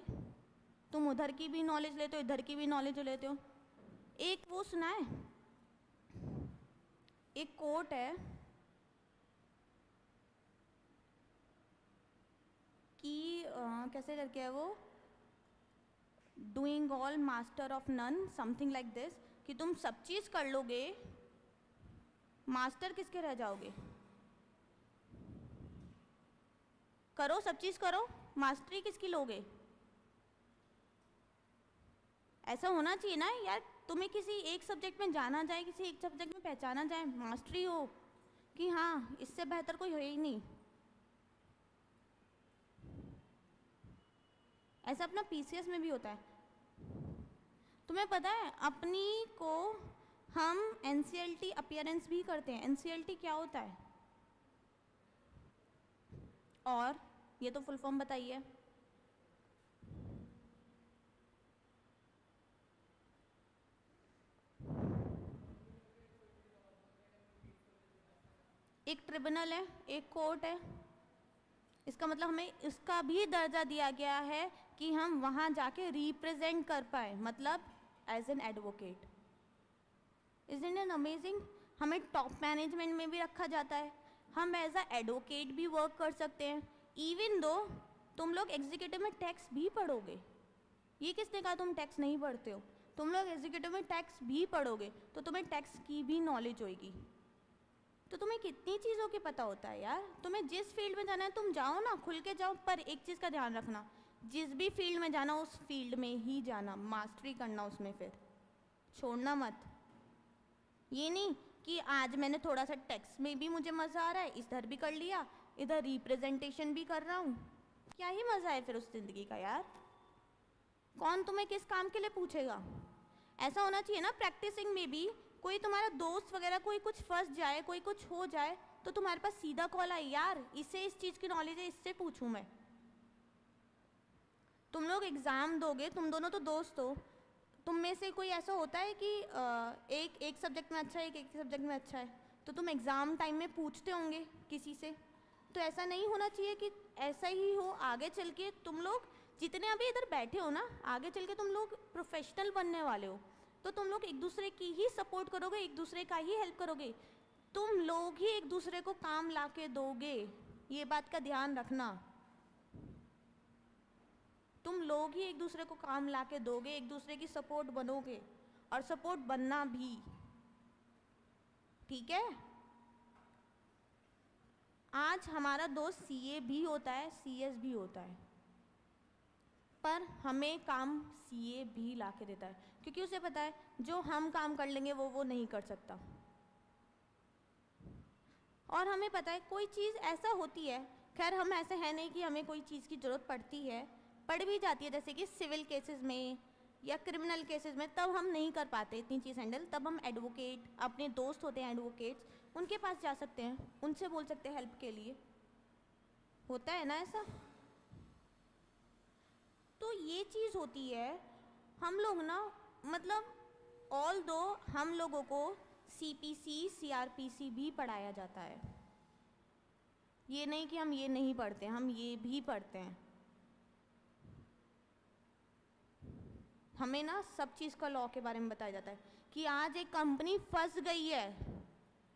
तुम उधर की भी नॉलेज लेते हो, इधर की भी नॉलेज लेते हो। एक वो सुना है, एक कोट है कि कैसे करके है वो, doing all master of none, something like this, कि तुम सब चीज़ कर लोगे, मास्टर किसके रह जाओगे? करो सब चीज़ करो, मास्टरी किसकी लोगे? ऐसा होना चाहिए ना यार, तुम्हें किसी एक सब्जेक्ट में जाना जाए, किसी एक सब्जेक्ट में पहचाना जाए, मास्टरी हो कि हाँ इससे बेहतर कोई हो ही नहीं। ऐसा अपना पीसीएस में भी होता है। तुम्हें पता है अपनी को हम एनसीएलटी अपीयरेंस भी करते हैं। एनसीएलटी क्या होता है? और ये तो फुल फॉर्म बताइए। एक ट्रिब्यूनल है, एक कोर्ट है, इसका मतलब हमें इसका भी दर्जा दिया गया है कि हम वहाँ जाके रिप्रेजेंट कर पाए, मतलब as an advocate. Isn't it amazing? हमें टॉप मैनेजमेंट में भी रखा जाता है, हम एज अ एडवोकेट भी वर्क कर सकते हैं। इवन दो तुम लोग एग्जीक्यूटिव में टैक्स भी पढ़ोगे, ये किसने कहा तुम टैक्स नहीं पढ़ते हो? तुम लोग एग्जीक्यूटिव में टैक्स भी पढ़ोगे तो तुम्हें टैक्स की भी नॉलेज होगी। तो तुम्हें कितनी चीज़ों की पता होता है यार। तुम्हें जिस फील्ड में जाना है तुम जाओ ना, खुल के जाओ, पर एक चीज़ का ध्यान रखना, जिस भी फील्ड में जाना उस फील्ड में ही जाना, मास्टरी करना उसमें, फिर छोड़ना मत। ये नहीं कि आज मैंने थोड़ा सा टैक्स में भी मुझे मज़ा आ रहा है, इधर भी कर लिया, इधर रिप्रेजेंटेशन भी कर रहा हूँ, क्या ही मज़ा है फिर उस ज़िंदगी का यार। कौन तुम्हें किस काम के लिए पूछेगा? ऐसा होना चाहिए ना प्रैक्टिसिंग में भी, कोई तुम्हारा दोस्त वगैरह कोई कुछ फंस जाए, कोई कुछ हो जाए, तो तुम्हारे पास सीधा कॉल आए, यार इसे इस चीज़ की नॉलेज है, इससे पूछूं मैं। तुम लोग एग्ज़ाम दोगे, तुम दोनों तो दोस्त हो, तुम में से कोई ऐसा होता है कि एक सब्जेक्ट में अच्छा है, एक सब्जेक्ट में अच्छा है, तो तुम एग्ज़ाम टाइम में पूछते होंगे किसी से। तो ऐसा नहीं होना चाहिए कि ऐसा ही हो आगे चल के। तुम लोग जितने अभी इधर बैठे हो ना, आगे चल के तुम लोग प्रोफेशनल बनने वाले हो, तो तुम लोग एक दूसरे की ही सपोर्ट करोगे, एक दूसरे का ही हेल्प करोगे, तुम लोग ही एक दूसरे को काम ला के दोगे, ये बात का ध्यान रखना। तुम लोग ही एक दूसरे को काम ला के दोगे, एक दूसरे की सपोर्ट बनोगे, और सपोर्ट बनना भी, ठीक है? आज हमारा दोस्त सीए भी होता है, सीएस भी होता है, पर हमें काम सीए भी ला के देता है, क्योंकि उसे पता है जो हम काम कर लेंगे वो नहीं कर सकता। और हमें पता है कोई चीज़ ऐसा होती है, खैर हम ऐसे हैं नहीं कि हमें कोई चीज़ की ज़रूरत पड़ती है, पड़ भी जाती है, जैसे कि सिविल केसेस में या क्रिमिनल केसेस में, तब हम नहीं कर पाते इतनी चीज़ हैंडल, तब हम एडवोकेट, अपने दोस्त होते हैं एडवोकेट्स, उनके पास जा सकते हैं, उनसे बोल सकते हैं हेल्प के लिए। होता है ना ऐसा? तो ये चीज़ होती है। हम लोग ना, मतलब ऑल दो हम लोगों को सीपीसी सीआरपीसी भी पढ़ाया जाता है, ये नहीं कि हम ये नहीं पढ़ते, हम ये भी पढ़ते हैं। हमें ना सब चीज़ का लॉ के बारे में बताया जाता है कि आज एक कंपनी फंस गई है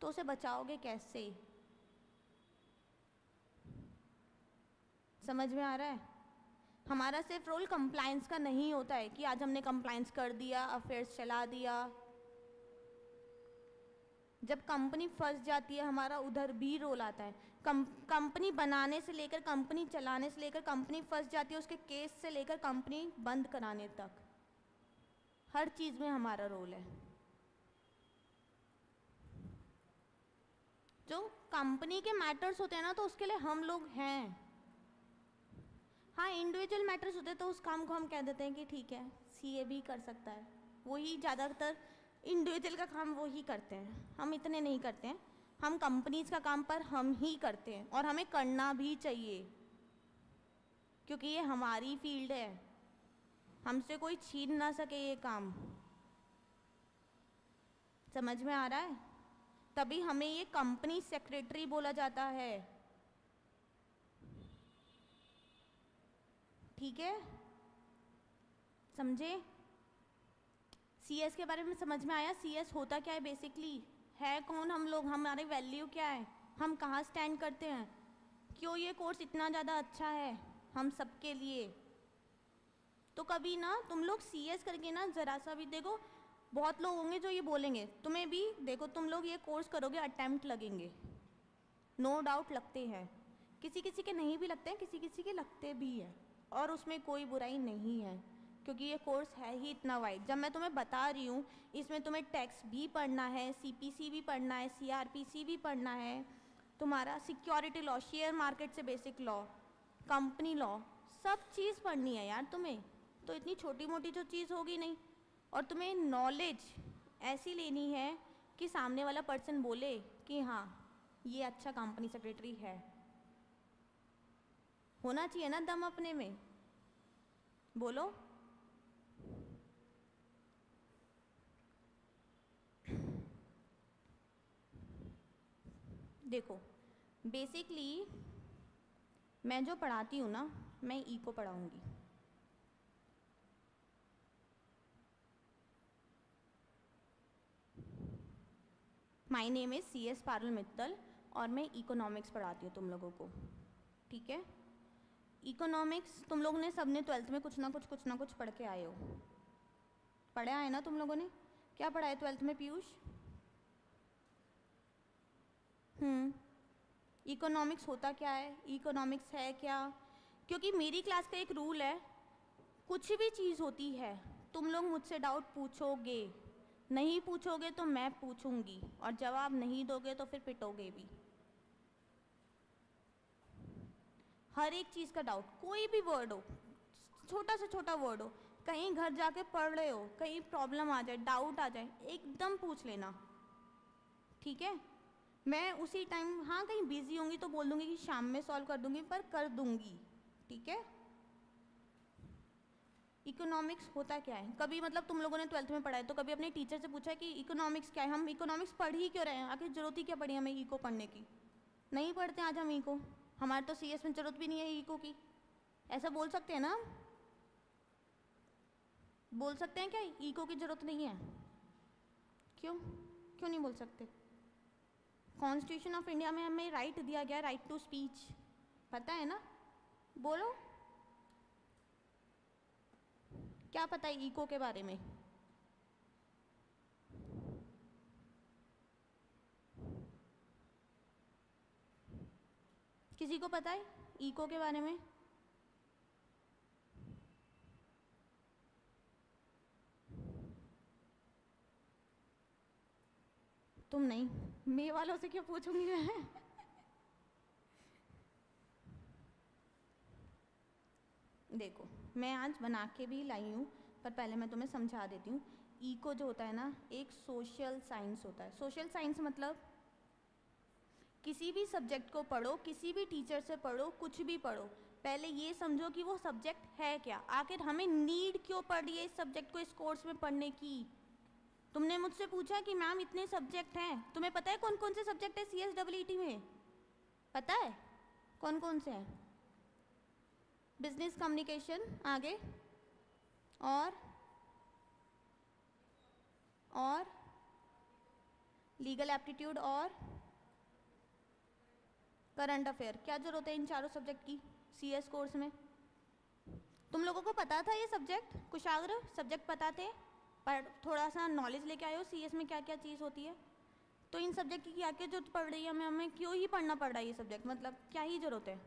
तो उसे बचाओगे कैसे। समझ में आ रहा है? हमारा सिर्फ रोल कंप्लायंस का नहीं होता है कि आज हमने कंप्लायंस कर दिया, अफेयर्स चला दिया। जब कंपनी फंस जाती है हमारा उधर भी रोल आता है। कंपनी बनाने से लेकर कंपनी चलाने से लेकर, कंपनी फंस जाती है उसके केस से लेकर कंपनी बंद कराने तक, हर चीज़ में हमारा रोल है। जो कंपनी के मैटर्स होते हैं ना, तो उसके लिए हम लोग हैं। हाँ, इंडिविजुअल मैटर्स होते हैं तो उस काम को हम कह देते हैं कि ठीक है सीए भी कर सकता है, वही ज़्यादातर इंडिविजुअल का काम वो ही करते हैं, हम इतने नहीं करते हैं। हम कंपनीज का काम पर हम ही करते हैं, और हमें करना भी चाहिए, क्योंकि ये हमारी फील्ड है, हमसे कोई छीन ना सके ये काम। समझ में आ रहा है? तभी हमें ये कंपनी सेक्रेटरी बोला जाता है, ठीक है? समझे? सीएस के बारे में समझ में आया? सीएस होता क्या है बेसिकली, है कौन हम लोग, हमारी वैल्यू क्या है, हम कहाँ स्टैंड करते हैं, क्यों ये कोर्स इतना ज़्यादा अच्छा है हम सबके लिए। तो कभी ना तुम लोग सीएस करके ना ज़रा सा भी देखो, बहुत लोग होंगे जो ये बोलेंगे तुम्हें भी, देखो तुम लोग ये कोर्स करोगे अटेम्प्ट लगेंगे, नो डाउट लगते हैं, किसी किसी के नहीं भी लगते हैं, किसी किसी के लगते भी हैं, और उसमें कोई बुराई नहीं है क्योंकि ये कोर्स है ही इतना वाइड। जब मैं तुम्हें बता रही हूँ इसमें तुम्हें टैक्स भी पढ़ना है, सीपीसी भी पढ़ना है, सीआरपीसी भी पढ़ना है, तुम्हारा सिक्योरिटी लॉ, शेयर मार्केट से बेसिक लॉ, कंपनी लॉ, सब चीज़ पढ़नी है यार तुम्हें। तो इतनी छोटी मोटी जो चीज़ होगी नहीं, और तुम्हें नॉलेज ऐसी लेनी है कि सामने वाला पर्सन बोले कि हाँ ये अच्छा कंपनी सेक्रेटरी है। होना चाहिए ना दम अपने में, बोलो। देखो बेसिकली मैं जो पढ़ाती हूँ ना, मैं ई को पढ़ाऊँगी। My name is CS Parul Mittal और मैं इकोनॉमिक्स पढ़ाती हूँ तुम लोगों को, ठीक है। इकोनॉमिक्स तुम लोगों ने सबने 12th में कुछ ना कुछ पढ़ के आए हो, पढ़े आए ना तुम लोगों ने? क्या पढ़ा है 12th में पीयूष? इकोनॉमिक्स होता क्या है, इकोनॉमिक्स है क्या? क्योंकि मेरी क्लास का एक रूल है, कुछ भी चीज़ होती है तुम लोग मुझसे डाउट पूछोगे, नहीं पूछोगे तो मैं पूछूंगी, और जवाब नहीं दोगे तो फिर पिटोगे भी। हर एक चीज़ का डाउट, कोई भी वर्ड हो, छोटा से छोटा वर्ड हो, कहीं घर जाके पढ़ रहे हो, कहीं प्रॉब्लम आ जाए, डाउट आ जाए, एकदम पूछ लेना, ठीक है। मैं उसी टाइम, हाँ कहीं बिजी होंगी तो बोल दूंगी कि शाम में सॉल्व कर दूंगी, पर कर दूंगी, ठीक है। इकोनॉमिक्स होता क्या है? कभी मतलब तुम लोगों ने 12th में पढ़ा है तो कभी अपने टीचर से पूछा कि इकोनॉमिक्स क्या है? हम इकोनॉमिक्स पढ़ ही क्यों रहे हैं? आखिर जरूरत ही क्या पड़ी हमें इको पढ़ने की? नहीं पढ़ते आज हम इको, हमारे तो सीएस में जरूरत भी नहीं है इको की, ऐसा बोल सकते हैं ना? बोल सकते हैं क्या इको की जरूरत नहीं है? क्यों क्यों नहीं बोल सकते? कॉन्स्टिट्यूशन ऑफ इंडिया में हमें राइट दिया गया, राइट टू स्पीच, पता है ना? बोलो क्या पता है इको के बारे में? किसी को पता है इको के बारे में? तुम नहीं, मे वालों से क्यों पूछूंगी मैं? देखो मैं आज बना के भी लाई हूँ, पर पहले मैं तुम्हें समझा देती हूँ। इको जो होता है ना, एक सोशल साइंस होता है। सोशल साइंस मतलब किसी भी सब्जेक्ट को पढ़ो, किसी भी टीचर से पढ़ो, कुछ भी पढ़ो, पहले ये समझो कि वो सब्जेक्ट है क्या, आखिर हमें नीड क्यों पड़ रही है इस सब्जेक्ट को इस कोर्स में पढ़ने की। तुमने मुझसे पूछा कि मैम इतने सब्जेक्ट हैं, तुम्हें पता है कौन कौन से सब्जेक्ट है CSEET में? पता है कौन कौन से हैं? बिजनेस कम्युनिकेशन, आगे और लीगल एप्टीट्यूड और करंट अफेयर। क्या जरूरत है इन चारों सब्जेक्ट की CS कोर्स में? तुम लोगों को पता था ये सब्जेक्ट, कुशाग्र सब्जेक्ट पता थे, पर थोड़ा सा नॉलेज लेके आए हो CS में क्या क्या चीज़ होती है। तो इन सब्जेक्ट की क्या क्या जरूरत पड़ रही है हमें क्यों ही पढ़ना पड़ रहा है ये सब्जेक्ट, मतलब क्या ही ज़रूरत है?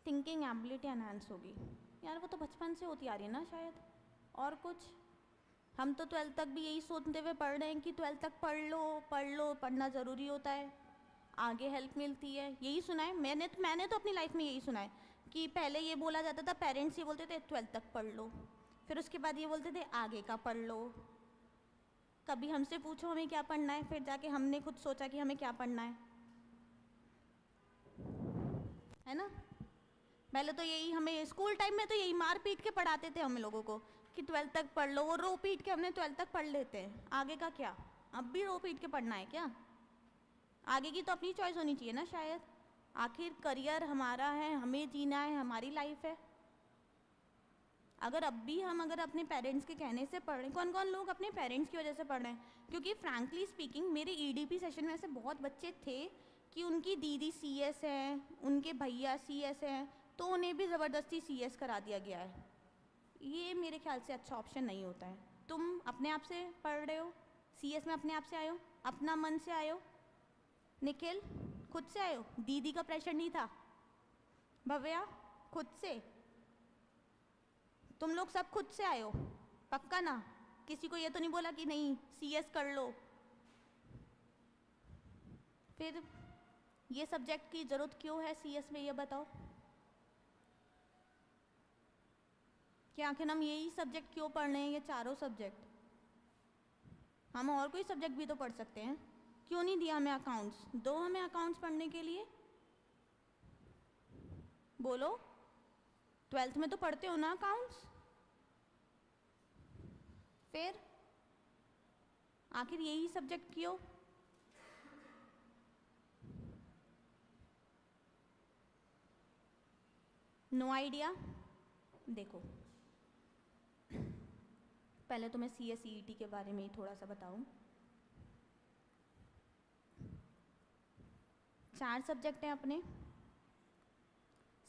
थिंकिंग एबिलिटी एनहांस होगी यार, वो तो बचपन से होती आ रही है ना शायद, और कुछ। हम तो 12th तक भी यही सोचते हुए पढ़ रहे हैं कि 12th तक पढ़ लो, पढ़ना ज़रूरी होता है, आगे हेल्प मिलती है, यही सुना है मैंने तो अपनी लाइफ में यही सुना है कि पहले ये बोला जाता था, पेरेंट्स ये बोलते थे 12th तक पढ़ लो, फिर उसके बाद ये बोलते थे आगे का पढ़ लो। कभी हमसे पूछो हमें क्या पढ़ना है, फिर जाके हमने खुद सोचा कि हमें क्या पढ़ना है ना? पहले तो यही, हमें स्कूल टाइम में तो यही मार पीट के पढ़ाते थे हम लोगों को कि 12th तक पढ़ लो, वो रो पीट के हमने 12th तक पढ़ लेते हैं, आगे का क्या? अब भी रो पीट के पढ़ना है क्या? आगे की तो अपनी चॉइस होनी चाहिए ना शायद, आखिर करियर हमारा है, हमें जीना है, हमारी लाइफ है, अगर अब भी हम अगर अपने पेरेंट्स के कहने से पढ़ रहे हैं, कौन कौन लोग अपने पेरेंट्स की वजह से पढ़ रहे हैं, क्योंकि फ्रैंकली स्पीकिंग मेरे ईडीपी सेशन में ऐसे बहुत बच्चे थे कि उनकी दीदी सीएस है, उनके भैया सीएस हैं, तो उन्हें भी ज़बरदस्ती सीएस करा दिया गया है। ये मेरे ख्याल से अच्छा ऑप्शन नहीं होता है। तुम अपने आप से पढ़ रहे हो, सीएस में अपने आप से आए हो, अपना मन से आए हो, निखिल खुद से आए हो, दीदी का प्रेशर नहीं था, भव्या खुद से, तुम लोग सब खुद से आए हो पक्का ना? किसी को ये तो नहीं बोला कि नहीं सीएस कर लो? फिर ये सब्जेक्ट की ज़रूरत क्यों है सीएस में, ये बताओ। कि आखिर हम यही सब्जेक्ट क्यों पढ़ रहे हैं, ये चारों सब्जेक्ट? हम और कोई सब्जेक्ट भी तो पढ़ सकते हैं। क्यों नहीं दिया हमें अकाउंट्स? दो हमें अकाउंट्स पढ़ने के लिए, बोलो। 12th में तो पढ़ते हो ना अकाउंट्स? फिर आखिर यही सब्जेक्ट क्यों? No idea. देखो पहले तो मैं CSET के बारे में ही थोड़ा सा बताऊं। 4 सब्जेक्ट हैं अपने,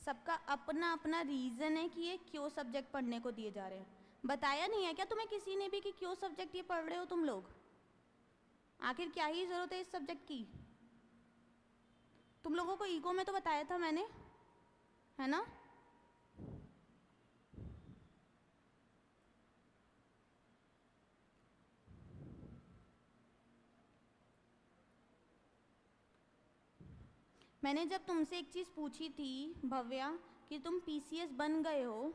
सबका अपना अपना रीज़न है कि ये क्यों सब्जेक्ट पढ़ने को दिए जा रहे हैं। बताया नहीं है क्या तुम्हें किसी ने भी कि क्यों सब्जेक्ट ये पढ़ रहे हो तुम लोग? आखिर क्या ही ज़रूरत है इस सब्जेक्ट की? तुम लोगों को ईको में तो बताया था मैंने, है ना? मैंने जब तुमसे एक चीज़ पूछी थी भव्या कि तुम पीसीएस बन गए हो,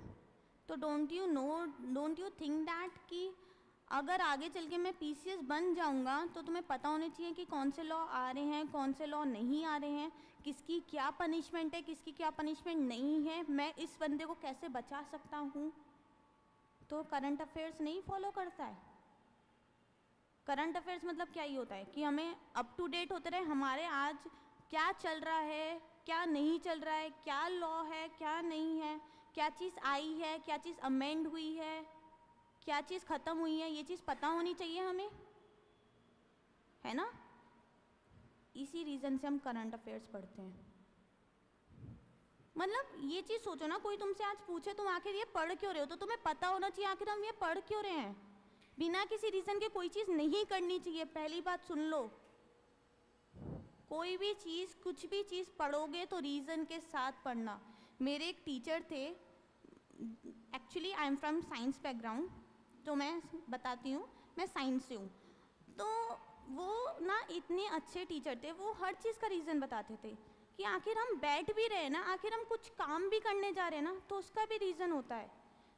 तो डोंट यू थिंक दैट कि अगर आगे चल के मैं पीसीएस बन जाऊंगा तो तुम्हें पता होना चाहिए कि कौन से लॉ आ रहे हैं, कौन से लॉ नहीं आ रहे हैं, किसकी क्या पनिशमेंट है, किसकी क्या पनिशमेंट नहीं है, मैं इस बंदे को कैसे बचा सकता हूँ। तो करंट अफेयर्स नहीं फॉलो करता है। करंट अफेयर्स मतलब क्या ही होता है कि हमें अप टू डेट होते रहे, हमारे आज क्या चल रहा है, क्या नहीं चल रहा है, क्या लॉ है, क्या नहीं है, क्या चीज़ आई है, क्या चीज़ अमेंड हुई है, क्या चीज़ ख़त्म हुई है, ये चीज़ पता होनी चाहिए हमें, है ना? इसी रीज़न से हम करंट अफेयर्स पढ़ते हैं। मतलब ये चीज़ सोचो ना, कोई तुमसे आज पूछे तुम आखिर ये पढ़ क्यों रहे हो, तो तुम्हें पता होना चाहिए आखिर हम ये पढ़ क्यों रहे हैं। बिना किसी रीज़न के कोई चीज़ नहीं करनी चाहिए। पहली बात सुन लो, कोई भी चीज़, कुछ भी चीज़ पढ़ोगे तो रीज़न के साथ पढ़ना। मेरे एक टीचर थे, actually I am from science background, तो मैं बताती हूँ, मैं साइंस से हूँ। तो वो ना इतने अच्छे टीचर थे, वो हर चीज़ का रीज़न बताते थे कि आखिर हम बैठ भी रहे ना, आखिर हम कुछ काम भी करने जा रहे हैं ना, तो उसका भी रीज़न होता है।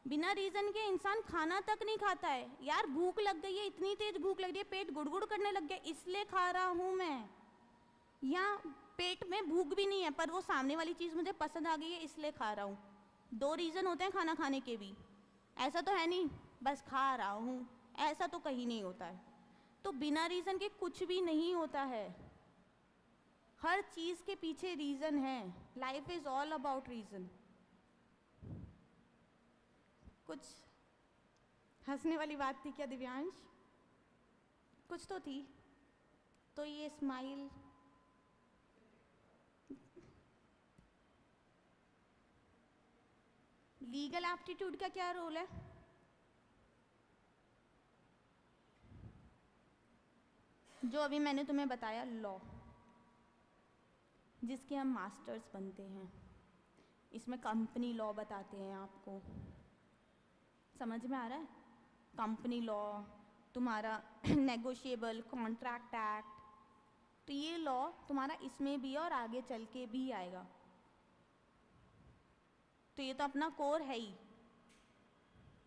बिना रीज़न के इंसान खाना तक नहीं खाता है। यार भूख लग गई है, इतनी तेज़ भूख लग रही है, पेट गुड़गुड़ करने लग गया, इसलिए खा रहा हूँ मैं। या पेट में भूख भी नहीं है पर वो सामने वाली चीज़ मुझे पसंद आ गई है इसलिए खा रहा हूँ। 2 रीज़न होते हैं खाना खाने के भी। ऐसा तो है नहीं बस खा रहा हूँ, ऐसा तो कहीं नहीं होता है। तो बिना रीज़न के कुछ भी नहीं होता है, हर चीज़ के पीछे रीज़न है। Life is all about reason. कुछ हंसने वाली बात थी क्या दिव्यांश? कुछ तो थी। तो ये स्माइल, लीगल एप्टीट्यूड का क्या रोल है? जो अभी मैंने तुम्हें बताया, लॉ जिसके हम मास्टर्स बनते हैं, इसमें कंपनी लॉ बताते हैं आपको, समझ में आ रहा है? कंपनी लॉ, तुम्हारा नेगोशिएबल कॉन्ट्रैक्ट एक्ट, तो ये लॉ तुम्हारा इसमें भी और आगे चल के भी आएगा। तो ये तो अपना कोर है ही।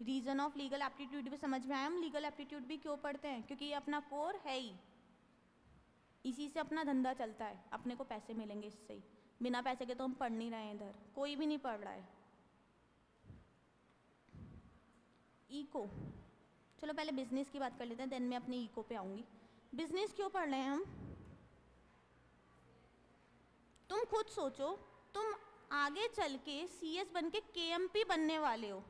रीज़न ऑफ लीगल एप्टीट्यूड भी समझ में आया, हम लीगल एप्टीट्यूड भी क्यों पढ़ते हैं, क्योंकि ये अपना कोर है ही। इसी से अपना धंधा चलता है, अपने को पैसे मिलेंगे इससे ही। बिना पैसे के तो हम पढ़ नहीं रहे हैं, इधर कोई भी नहीं पढ़ रहा है। इको, चलो पहले बिजनेस की बात कर लेते हैं, देन मैं अपनी इको पे आऊँगी। बिजनेस क्यों पढ़ रहे हैं हम? तुम खुद सोचो, तुम आगे चल के सीएस बन के केएमपी बनने वाले हो।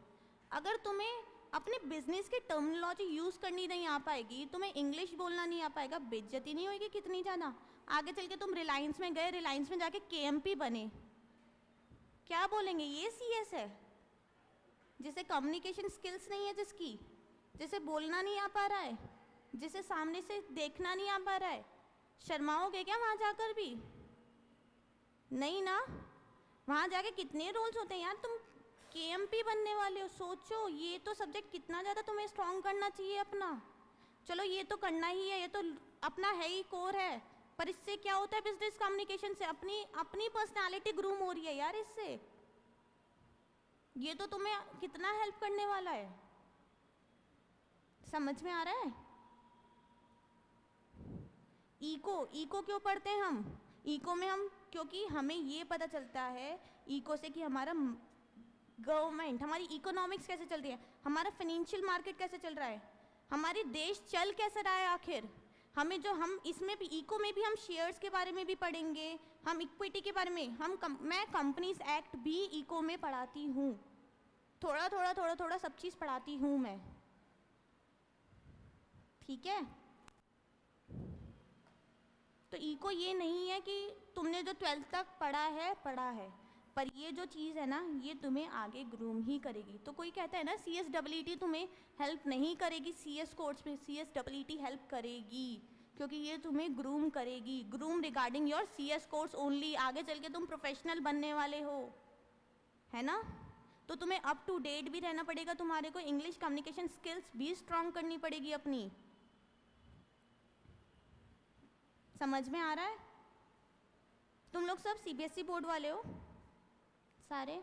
अगर तुम्हें अपने बिजनेस की टर्मिनोलॉजी यूज़ करनी नहीं आ पाएगी, तुम्हें इंग्लिश बोलना नहीं आ पाएगा, बेइज्जती नहीं होगी कितनी ज़्यादा। आगे चल के तुम रिलायंस में गए, रिलायंस में जाके केएमपी बने, क्या बोलेंगे, ये सीएस है, जिसे कम्युनिकेशन स्किल्स नहीं है, जिसे बोलना नहीं आ पा रहा है, जिसे सामने से देखना नहीं आ पा रहा है, शर्माओगे क्या वहाँ जाकर भी? नहीं ना। वहाँ जाके कितने रोल्स होते हैं यार, तुम केएमपी बनने वाले हो, सोचो ये तो सब्जेक्ट कितना ज़्यादा तुम्हें स्ट्रॉन्ग करना चाहिए अपना। चलो ये तो करना ही है, ये तो अपना है ही, कोर है, पर इससे क्या होता है, बिजनेस कम्युनिकेशन से अपनी पर्सनालिटी ग्रूम हो रही है यार इससे। ये तो तुम्हें कितना हेल्प करने वाला है, समझ में आ रहा है? इको क्यों पढ़ते हैं हम? इको में हम, क्योंकि हमें ये पता चलता है इको से कि हमारा गवर्नमेंट, हमारी इकोनॉमिक्स कैसे चल रही है, हमारा फाइनेंशियल मार्केट कैसे चल रहा है, हमारी देश चल कैसे रहा है आखिर। हमें जो हम इसमें भी, इको में भी हम शेयर्स के बारे में भी पढ़ेंगे, हम इक्विटी के बारे में, मैं कंपनीज एक्ट भी इको में पढ़ाती हूँ, थोड़ा सब चीज़ पढ़ाती हूँ मैं, ठीक है? तो इको ये नहीं है कि तुमने जो 12th तक पढ़ा है, पर ये जो चीज़ है ना, ये तुम्हें आगे ग्रूम ही करेगी। तो कोई कहता है ना CSEET तुम्हें हेल्प नहीं करेगी CS कोर्स में, CSEET हेल्प करेगी, क्योंकि ये तुम्हें ग्रूम करेगी, groom regarding your CS course only. आगे चल के तुम प्रोफेशनल बनने वाले हो, है ना? तो तुम्हें अप टू डेट भी रहना पड़ेगा, तुम्हारे को इंग्लिश कम्युनिकेशन स्किल्स भी स्ट्रॉन्ग करनी पड़ेगी अपनी। समझ में आ रहा है? तुम लोग सब CBSE बोर्ड वाले हो सारे?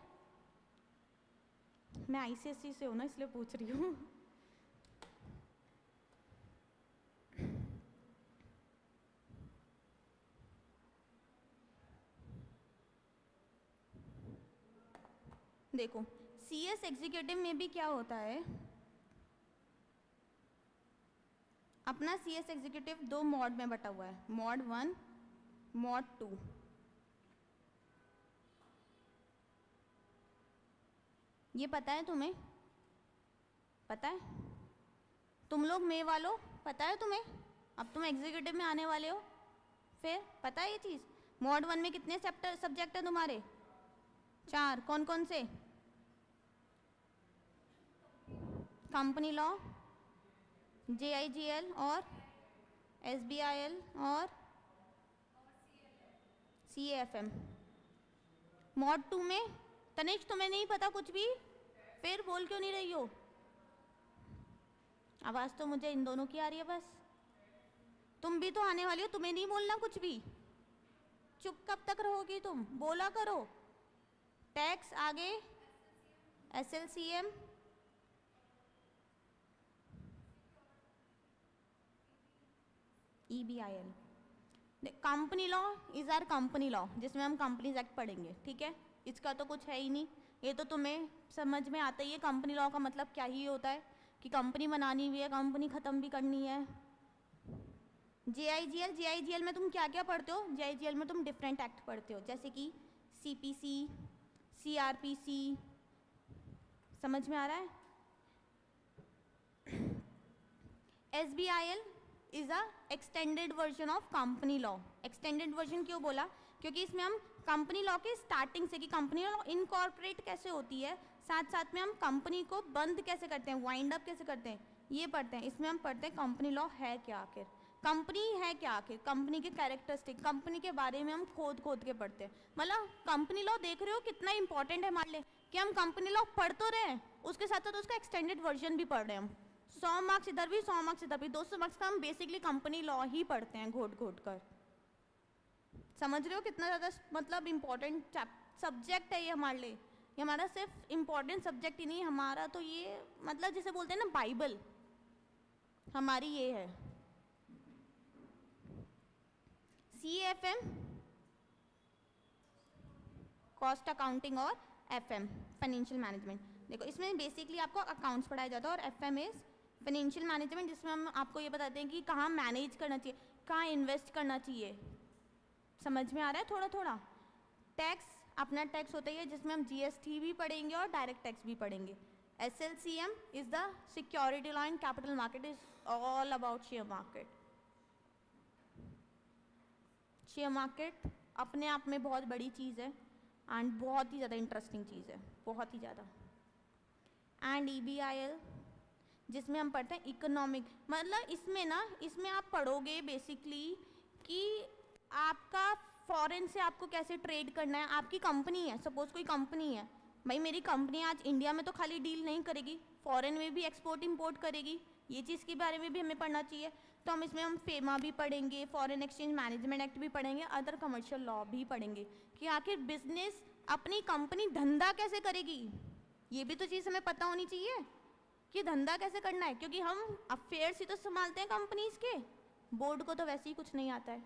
मैं ICSE से हूँ ना, इसलिए पूछ रही हूँ। देखो CS एग्जीक्यूटिव में भी क्या होता है, अपना CS एग्जीक्यूटिव 2 मॉड में बटा हुआ है, मॉड 1, मॉड 2। ये पता है तुम्हें? पता है? तुम लोग में वालों, पता है तुम्हें? अब तुम एग्जीक्यूटिव में आने वाले हो, फिर पता है ये चीज़? मॉड 1 में कितने सब्जेक्ट हैं तुम्हारे? 4। कौन कौन से? कंपनी लॉ, JIGL और SBIL और CAFM। मॉड 2 में तनिष्क तुम्हें नहीं पता कुछ भी, फिर बोल क्यों नहीं रही हो? आवाज़ तो मुझे इन दोनों की आ रही है बस। तुम भी तो आने वाली हो, तुम्हें नहीं बोलना कुछ भी। चुप कब तक रहोगी तुम? बोला करो। टैक्स आगे, SLCM, EBIL। Company law is are company law, जिसमें हम कंपनीज एक्ट पढ़ेंगे, ठीक है? इसका तो कुछ है ही नहीं, ये तो तुम्हें समझ में आता ही है। कंपनी लॉ का मतलब क्या ही होता है कि कंपनी बनानी भी है, कंपनी ख़त्म भी करनी है। JIGL में तुम क्या क्या पढ़ते हो? JIGL में तुम डिफरेंट एक्ट पढ़ते हो, जैसे कि CPC, CRPC। समझ में आ रहा है? SBIL is a extended version of company law. Extended version क्यों बोला? क्योंकि इसमें हम कंपनी लॉ के स्टार्टिंग से, कि कंपनी लॉ इनकॉर्पोरेट कैसे होती है, साथ साथ में हम कंपनी को बंद कैसे करते हैं, वाइंड अप कैसे करते हैं, ये पढ़ते हैं। इसमें हम पढ़ते हैं कंपनी लॉ है क्या आखिर, कंपनी है क्या आखिर, कंपनी के कैरेक्टरिस्टिक, कंपनी के बारे में हम खोद के पढ़ते हैं। मतलब कंपनी लॉ देख रहे हो कितना इंपॉर्टेंट है हमारे लिए, कि हम कंपनी लॉ पढ़ तो रहे हैं, उसके साथ साथ उसका एक्सटेंडेड वर्जन भी पढ़ रहे हैं हम। 100 मार्क्स इधर भी, 100 मार्क्स इधर भी, 200 मार्क्स का हम बेसिकली कंपनी लॉ ही पढ़ते हैं घोट कर। समझ रहे हो कितना ज़्यादा मतलब इम्पोर्टेंट सब्जेक्ट है ये हमारे लिए। ये हमारा सिर्फ इम्पोर्टेंट सब्जेक्ट ही नहीं, हमारा तो ये मतलब जिसे बोलते हैं ना बाइबल, हमारी ये है। CAFM कॉस्ट अकाउंटिंग और FM फाइनेंशियल मैनेजमेंट। देखो इसमें बेसिकली आपको अकाउंट्स पढ़ाया जाता है, और FM इज़ फाइनेंशियल मैनेजमेंट, जिसमें हम आपको ये बताते हैं कि कहाँ मैनेज करना चाहिए, कहाँ इन्वेस्ट करना चाहिए। समझ में आ रहा है थोड़ा थोड़ा? टैक्स, अपना टैक्स होता है जिसमें हम GST भी पढ़ेंगे और डायरेक्ट टैक्स भी पढ़ेंगे। SLCM is the security law in capital market, is all about share market. Share market अपने आप में बहुत बड़ी चीज़ है एंड बहुत ही ज़्यादा इंटरेस्टिंग चीज़ है, बहुत ही ज़्यादा. एंड EBIL जिसमें हम पढ़ते हैं इकोनॉमिक, मतलब इसमें आप पढ़ोगे बेसिकली कि आपका फॉरेन से आपको कैसे ट्रेड करना है. आपकी कंपनी है, सपोज कोई कंपनी है, भाई मेरी कंपनी आज इंडिया में तो खाली डील नहीं करेगी, फॉरेन में भी एक्सपोर्ट इंपोर्ट करेगी. ये चीज़ के बारे में भी हमें पढ़ना चाहिए. तो हम फेमा भी पढ़ेंगे, फॉरेन एक्सचेंज मैनेजमेंट एक्ट भी पढ़ेंगे, अदर कमर्शियल लॉ भी पढ़ेंगे कि आखिर बिजनेस अपनी कंपनी धंधा कैसे करेगी. ये भी तो चीज़ हमें पता होनी चाहिए कि धंधा कैसे करना है, क्योंकि हम अफेयर्स ही तो संभालते हैं कंपनीज के. बोर्ड को तो वैसे ही कुछ नहीं आता है.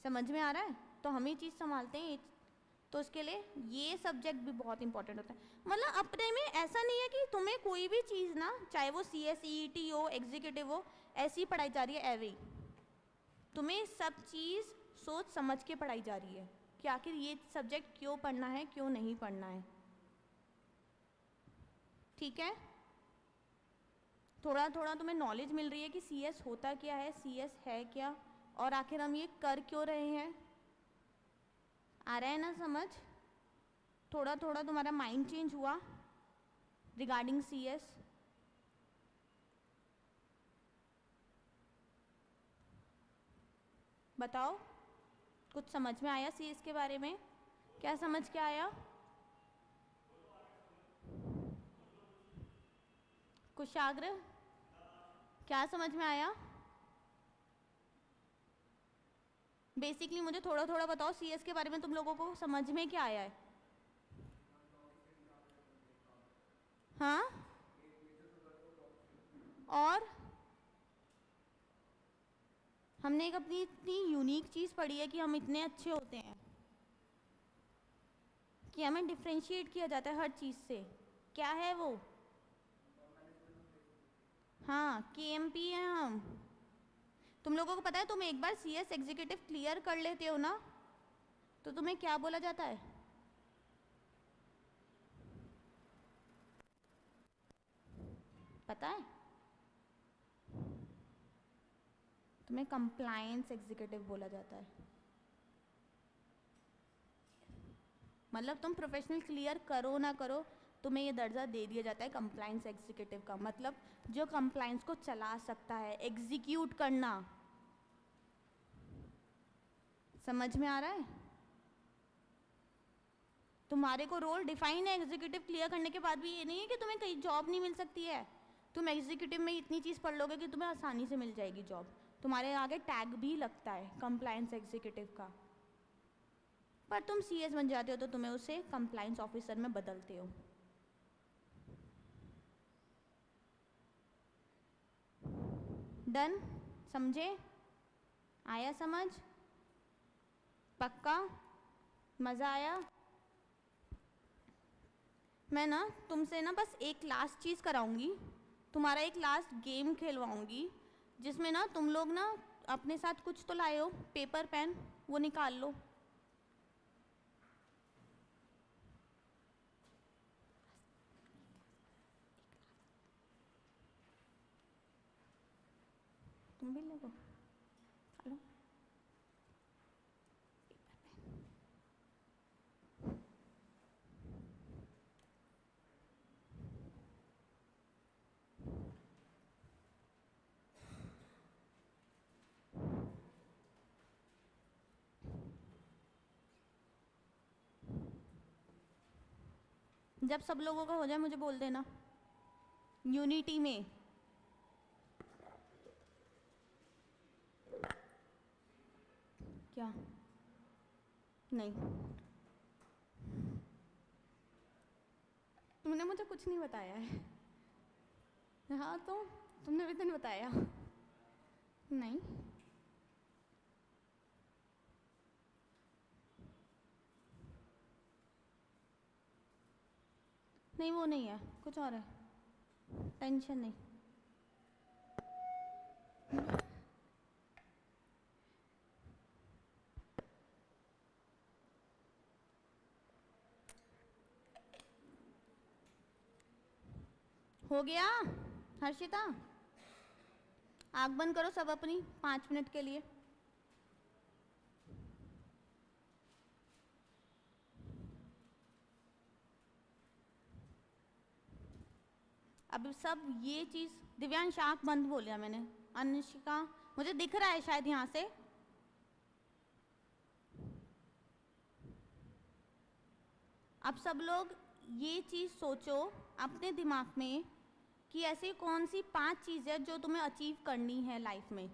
समझ में आ रहा है? तो हम ही चीज़ संभालते हैं. तो उसके लिए ये सब्जेक्ट भी बहुत इंपॉर्टेंट होता है. मतलब अपने में ऐसा नहीं है कि तुम्हें कोई भी चीज़ ना, चाहे वो CS EET हो, एग्जीक्यूटिव हो, ऐसी पढ़ाई जा रही है एवे. तुम्हें सब चीज़ सोच समझ के पढ़ाई जा रही है कि आखिर ये सब्जेक्ट क्यों पढ़ना है, क्यों नहीं पढ़ना है. ठीक है? थोड़ा थोड़ा तुम्हें नॉलेज मिल रही है कि CS होता क्या है, CS है क्या, और आखिर हम ये कर क्यों रहे हैं. आ रहा है ना समझ? थोड़ा थोड़ा तुम्हारा माइंड चेंज हुआ रिगार्डिंग CS. बताओ, कुछ समझ में आया CS के बारे में? क्या समझ के आया? कुशाग्र, क्या समझ में आया? बेसिकली मुझे थोड़ा थोड़ा बताओ CS के बारे में, तुम लोगों को समझ में क्या आया है? हाँ, और हमने एक अपनी इतनी यूनिक चीज़ पढ़ी है कि हम इतने अच्छे होते हैं कि हमें डिफ्रेंशिएट किया जाता है हर चीज़ से. क्या है वो? हाँ, KMP है हम. तुम लोगों को पता है, तुम एक बार CS एग्जीक्यूटिव क्लियर कर लेते हो ना, तो तुम्हें क्या बोला जाता है? पता है? तुम्हें कंप्लायंस एग्जीक्यूटिव बोला जाता है. मतलब तुम प्रोफेशनल क्लियर करो ना करो, तुम्हें ये दर्जा दे दिया जाता है कंप्लायंस एग्जीक्यूटिव का. मतलब जो कंप्लायंस को चला सकता है, एग्जीक्यूट करना. समझ में आ रहा है? तुम्हारे को रोल डिफाइन है एग्जीक्यूटिव क्लियर करने के बाद भी. ये नहीं है कि तुम्हें कहीं जॉब नहीं मिल सकती है. तुम एग्जीक्यूटिव में इतनी चीज़ पढ़ लोगे कि तुम्हें आसानी से मिल जाएगी जॉब. तुम्हारे आगे टैग भी लगता है कंप्लायंस एग्जीक्यूटिव का. पर तुम CS बन जाते हो तो तुम्हें उसे कंप्लायंस ऑफिसर में बदलते हो. डन? समझे? आया समझ? पक्का? मज़ा आया? मैं ना तुमसे ना बस एक लास्ट चीज़ कराऊंगी, तुम्हारा एक लास्ट गेम खेलवाऊंगी, जिसमें ना तुम लोग ना अपने साथ कुछ तो लाए हो, पेपर पेन, वो निकाल लो. तुम भी लो, खा लो. जब सब लोगों का हो जाए मुझे बोल देना. यूनिटी में क्या? नहीं, तुमने मुझे कुछ नहीं बताया है. हाँ, तो तुमने भी तो नहीं बताया. नहीं, नहीं वो नहीं है, कुछ और है. टेंशन नहीं. हो गया हर्षिता? आँख बंद करो सब अपनी 5 मिनट के लिए। अब सब ये चीज़, दिव्यांश आँख बंद बोलिया मैंने। अनुष्का मुझे दिख रहा है शायद यहाँ से। अब सब लोग ये चीज़ सोचो अपने दिमाग में कि ऐसी कौन सी 5 चीज़ें जो तुम्हें अचीव करनी है लाइफ में।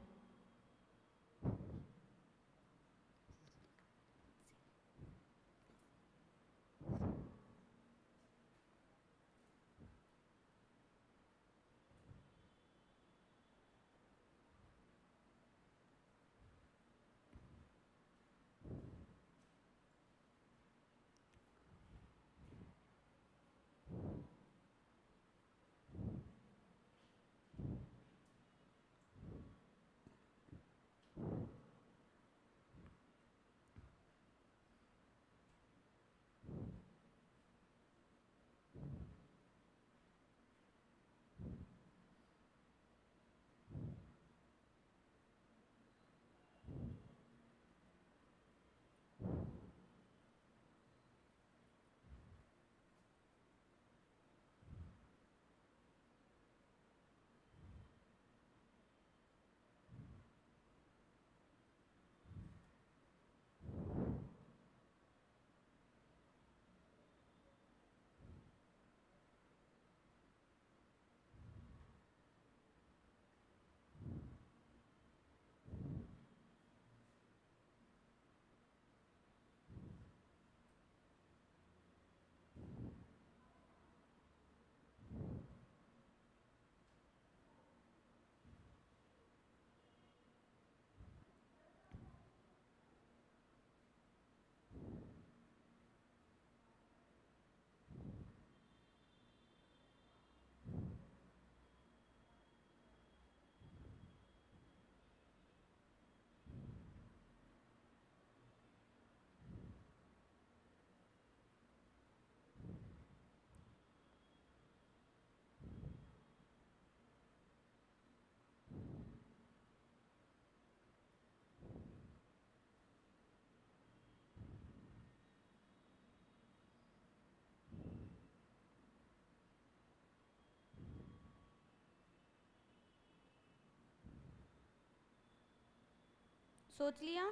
सोच लिया?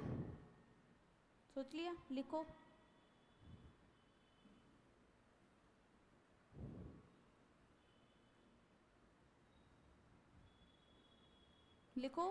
सोच लिया? लिखो। लिखो।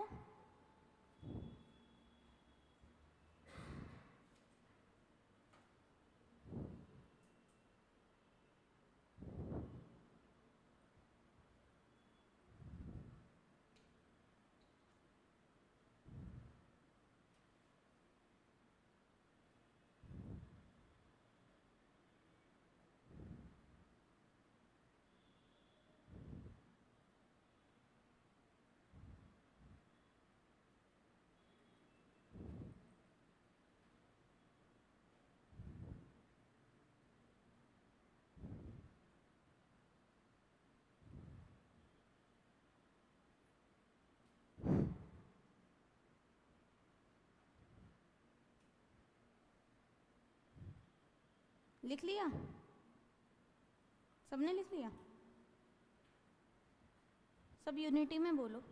लिख लिया? सबने लिख लिया? सब यूनिटी में बोलो।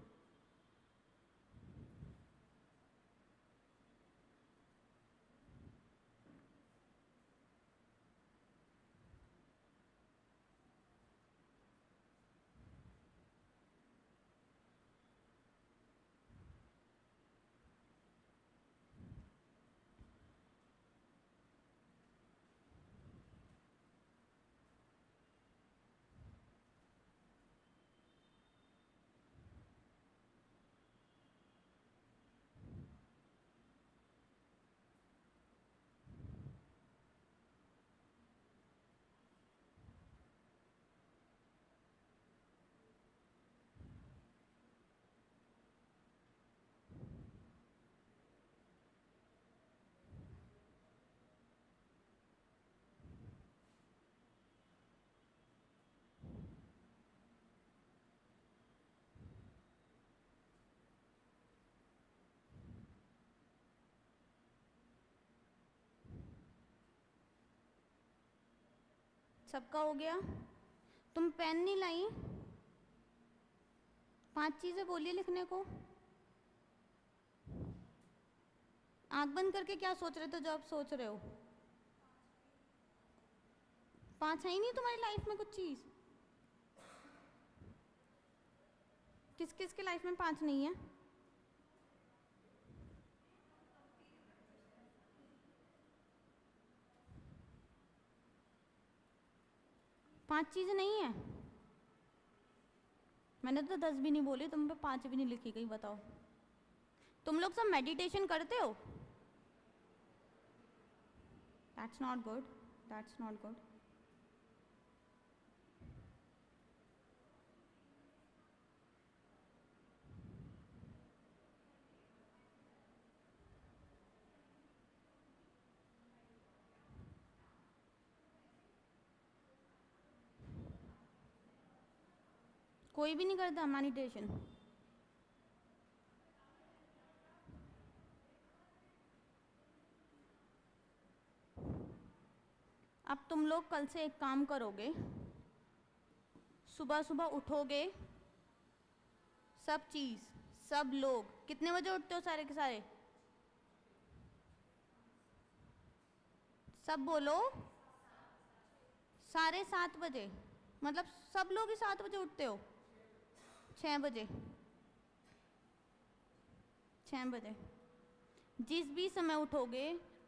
सबका हो गया? तुम पेन नहीं लाई? 5 चीजें बोलिए लिखने को। आंख बंद करके क्या सोच रहे थे जो आप सोच रहे हो? 5 है ही नहीं तुम्हारी लाइफ में कुछ चीज? किस किस के लाइफ में 5 नहीं है? पांच चीजें नहीं है? मैंने तो 10 भी नहीं बोली, तुम पे 5 भी नहीं लिखी गई। बताओ, तुम लोग सब मेडिटेशन करते हो? That's not good, that's not good. कोई भी नहीं करता मेडिटेशन? अब तुम लोग कल से एक काम करोगे, सुबह सुबह उठोगे, सब लोग। कितने बजे उठते हो सारे के सारे? सब बोलो। 7:30 बजे? मतलब सब लोग ही 7 बजे उठते हो? 6 बजे? 6 बजे जिस भी समय उठोगे,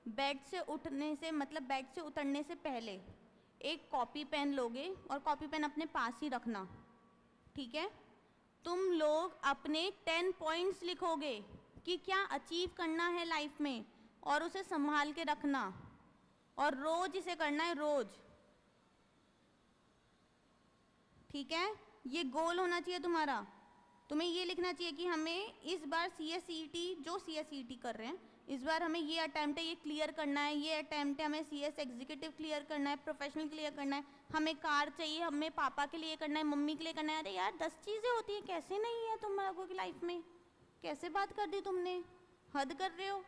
बेड से उठने से मतलब बेड से उतरने से पहले एक कॉपी पेन लोगे और कॉपी पेन अपने पास ही रखना, ठीक है? तुम लोग अपने 10 पॉइंट्स लिखोगे कि क्या अचीव करना है लाइफ में, और उसे संभाल के रखना, और रोज इसे करना है, रोज। ठीक है? ये गोल होना चाहिए तुम्हारा। तुम्हें ये लिखना चाहिए कि हमें इस बार CSET, जो CSET कर रहे हैं, इस बार हमें ये अटैम्प्ट है, ये क्लियर करना है, ये अटैम्प्ट है, हमें CS एग्जीक्यूटिव क्लियर करना है, प्रोफेशनल क्लियर करना है, हमें कार चाहिए, हमें पापा के लिए करना है, मम्मी के लिए करना है। अरे यार 10 चीज़ें होती हैं, कैसे नहीं है तुम लोगों की लाइफ में? कैसे बात कर दी तुमने? हद कर रहे हो।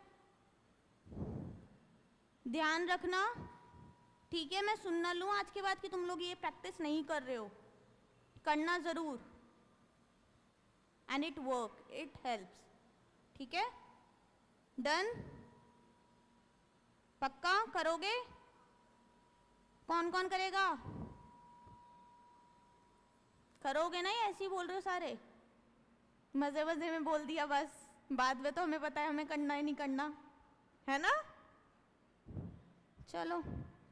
ध्यान रखना, ठीक है? मैं सुन ना लूँ आज के बाद कि तुम लोग ये प्रैक्टिस नहीं कर रहे हो। करना ज़रूर, and it work, it helps. ठीक है? डन? पक्का करोगे? कौन कौन करेगा? करोगे ना? ये ऐसे ही बोल रहे हो सारे? मजे मजे में बोल दिया बस, बाद में तो हमें पता है हमें करना ही नहीं करना है ना? चलो।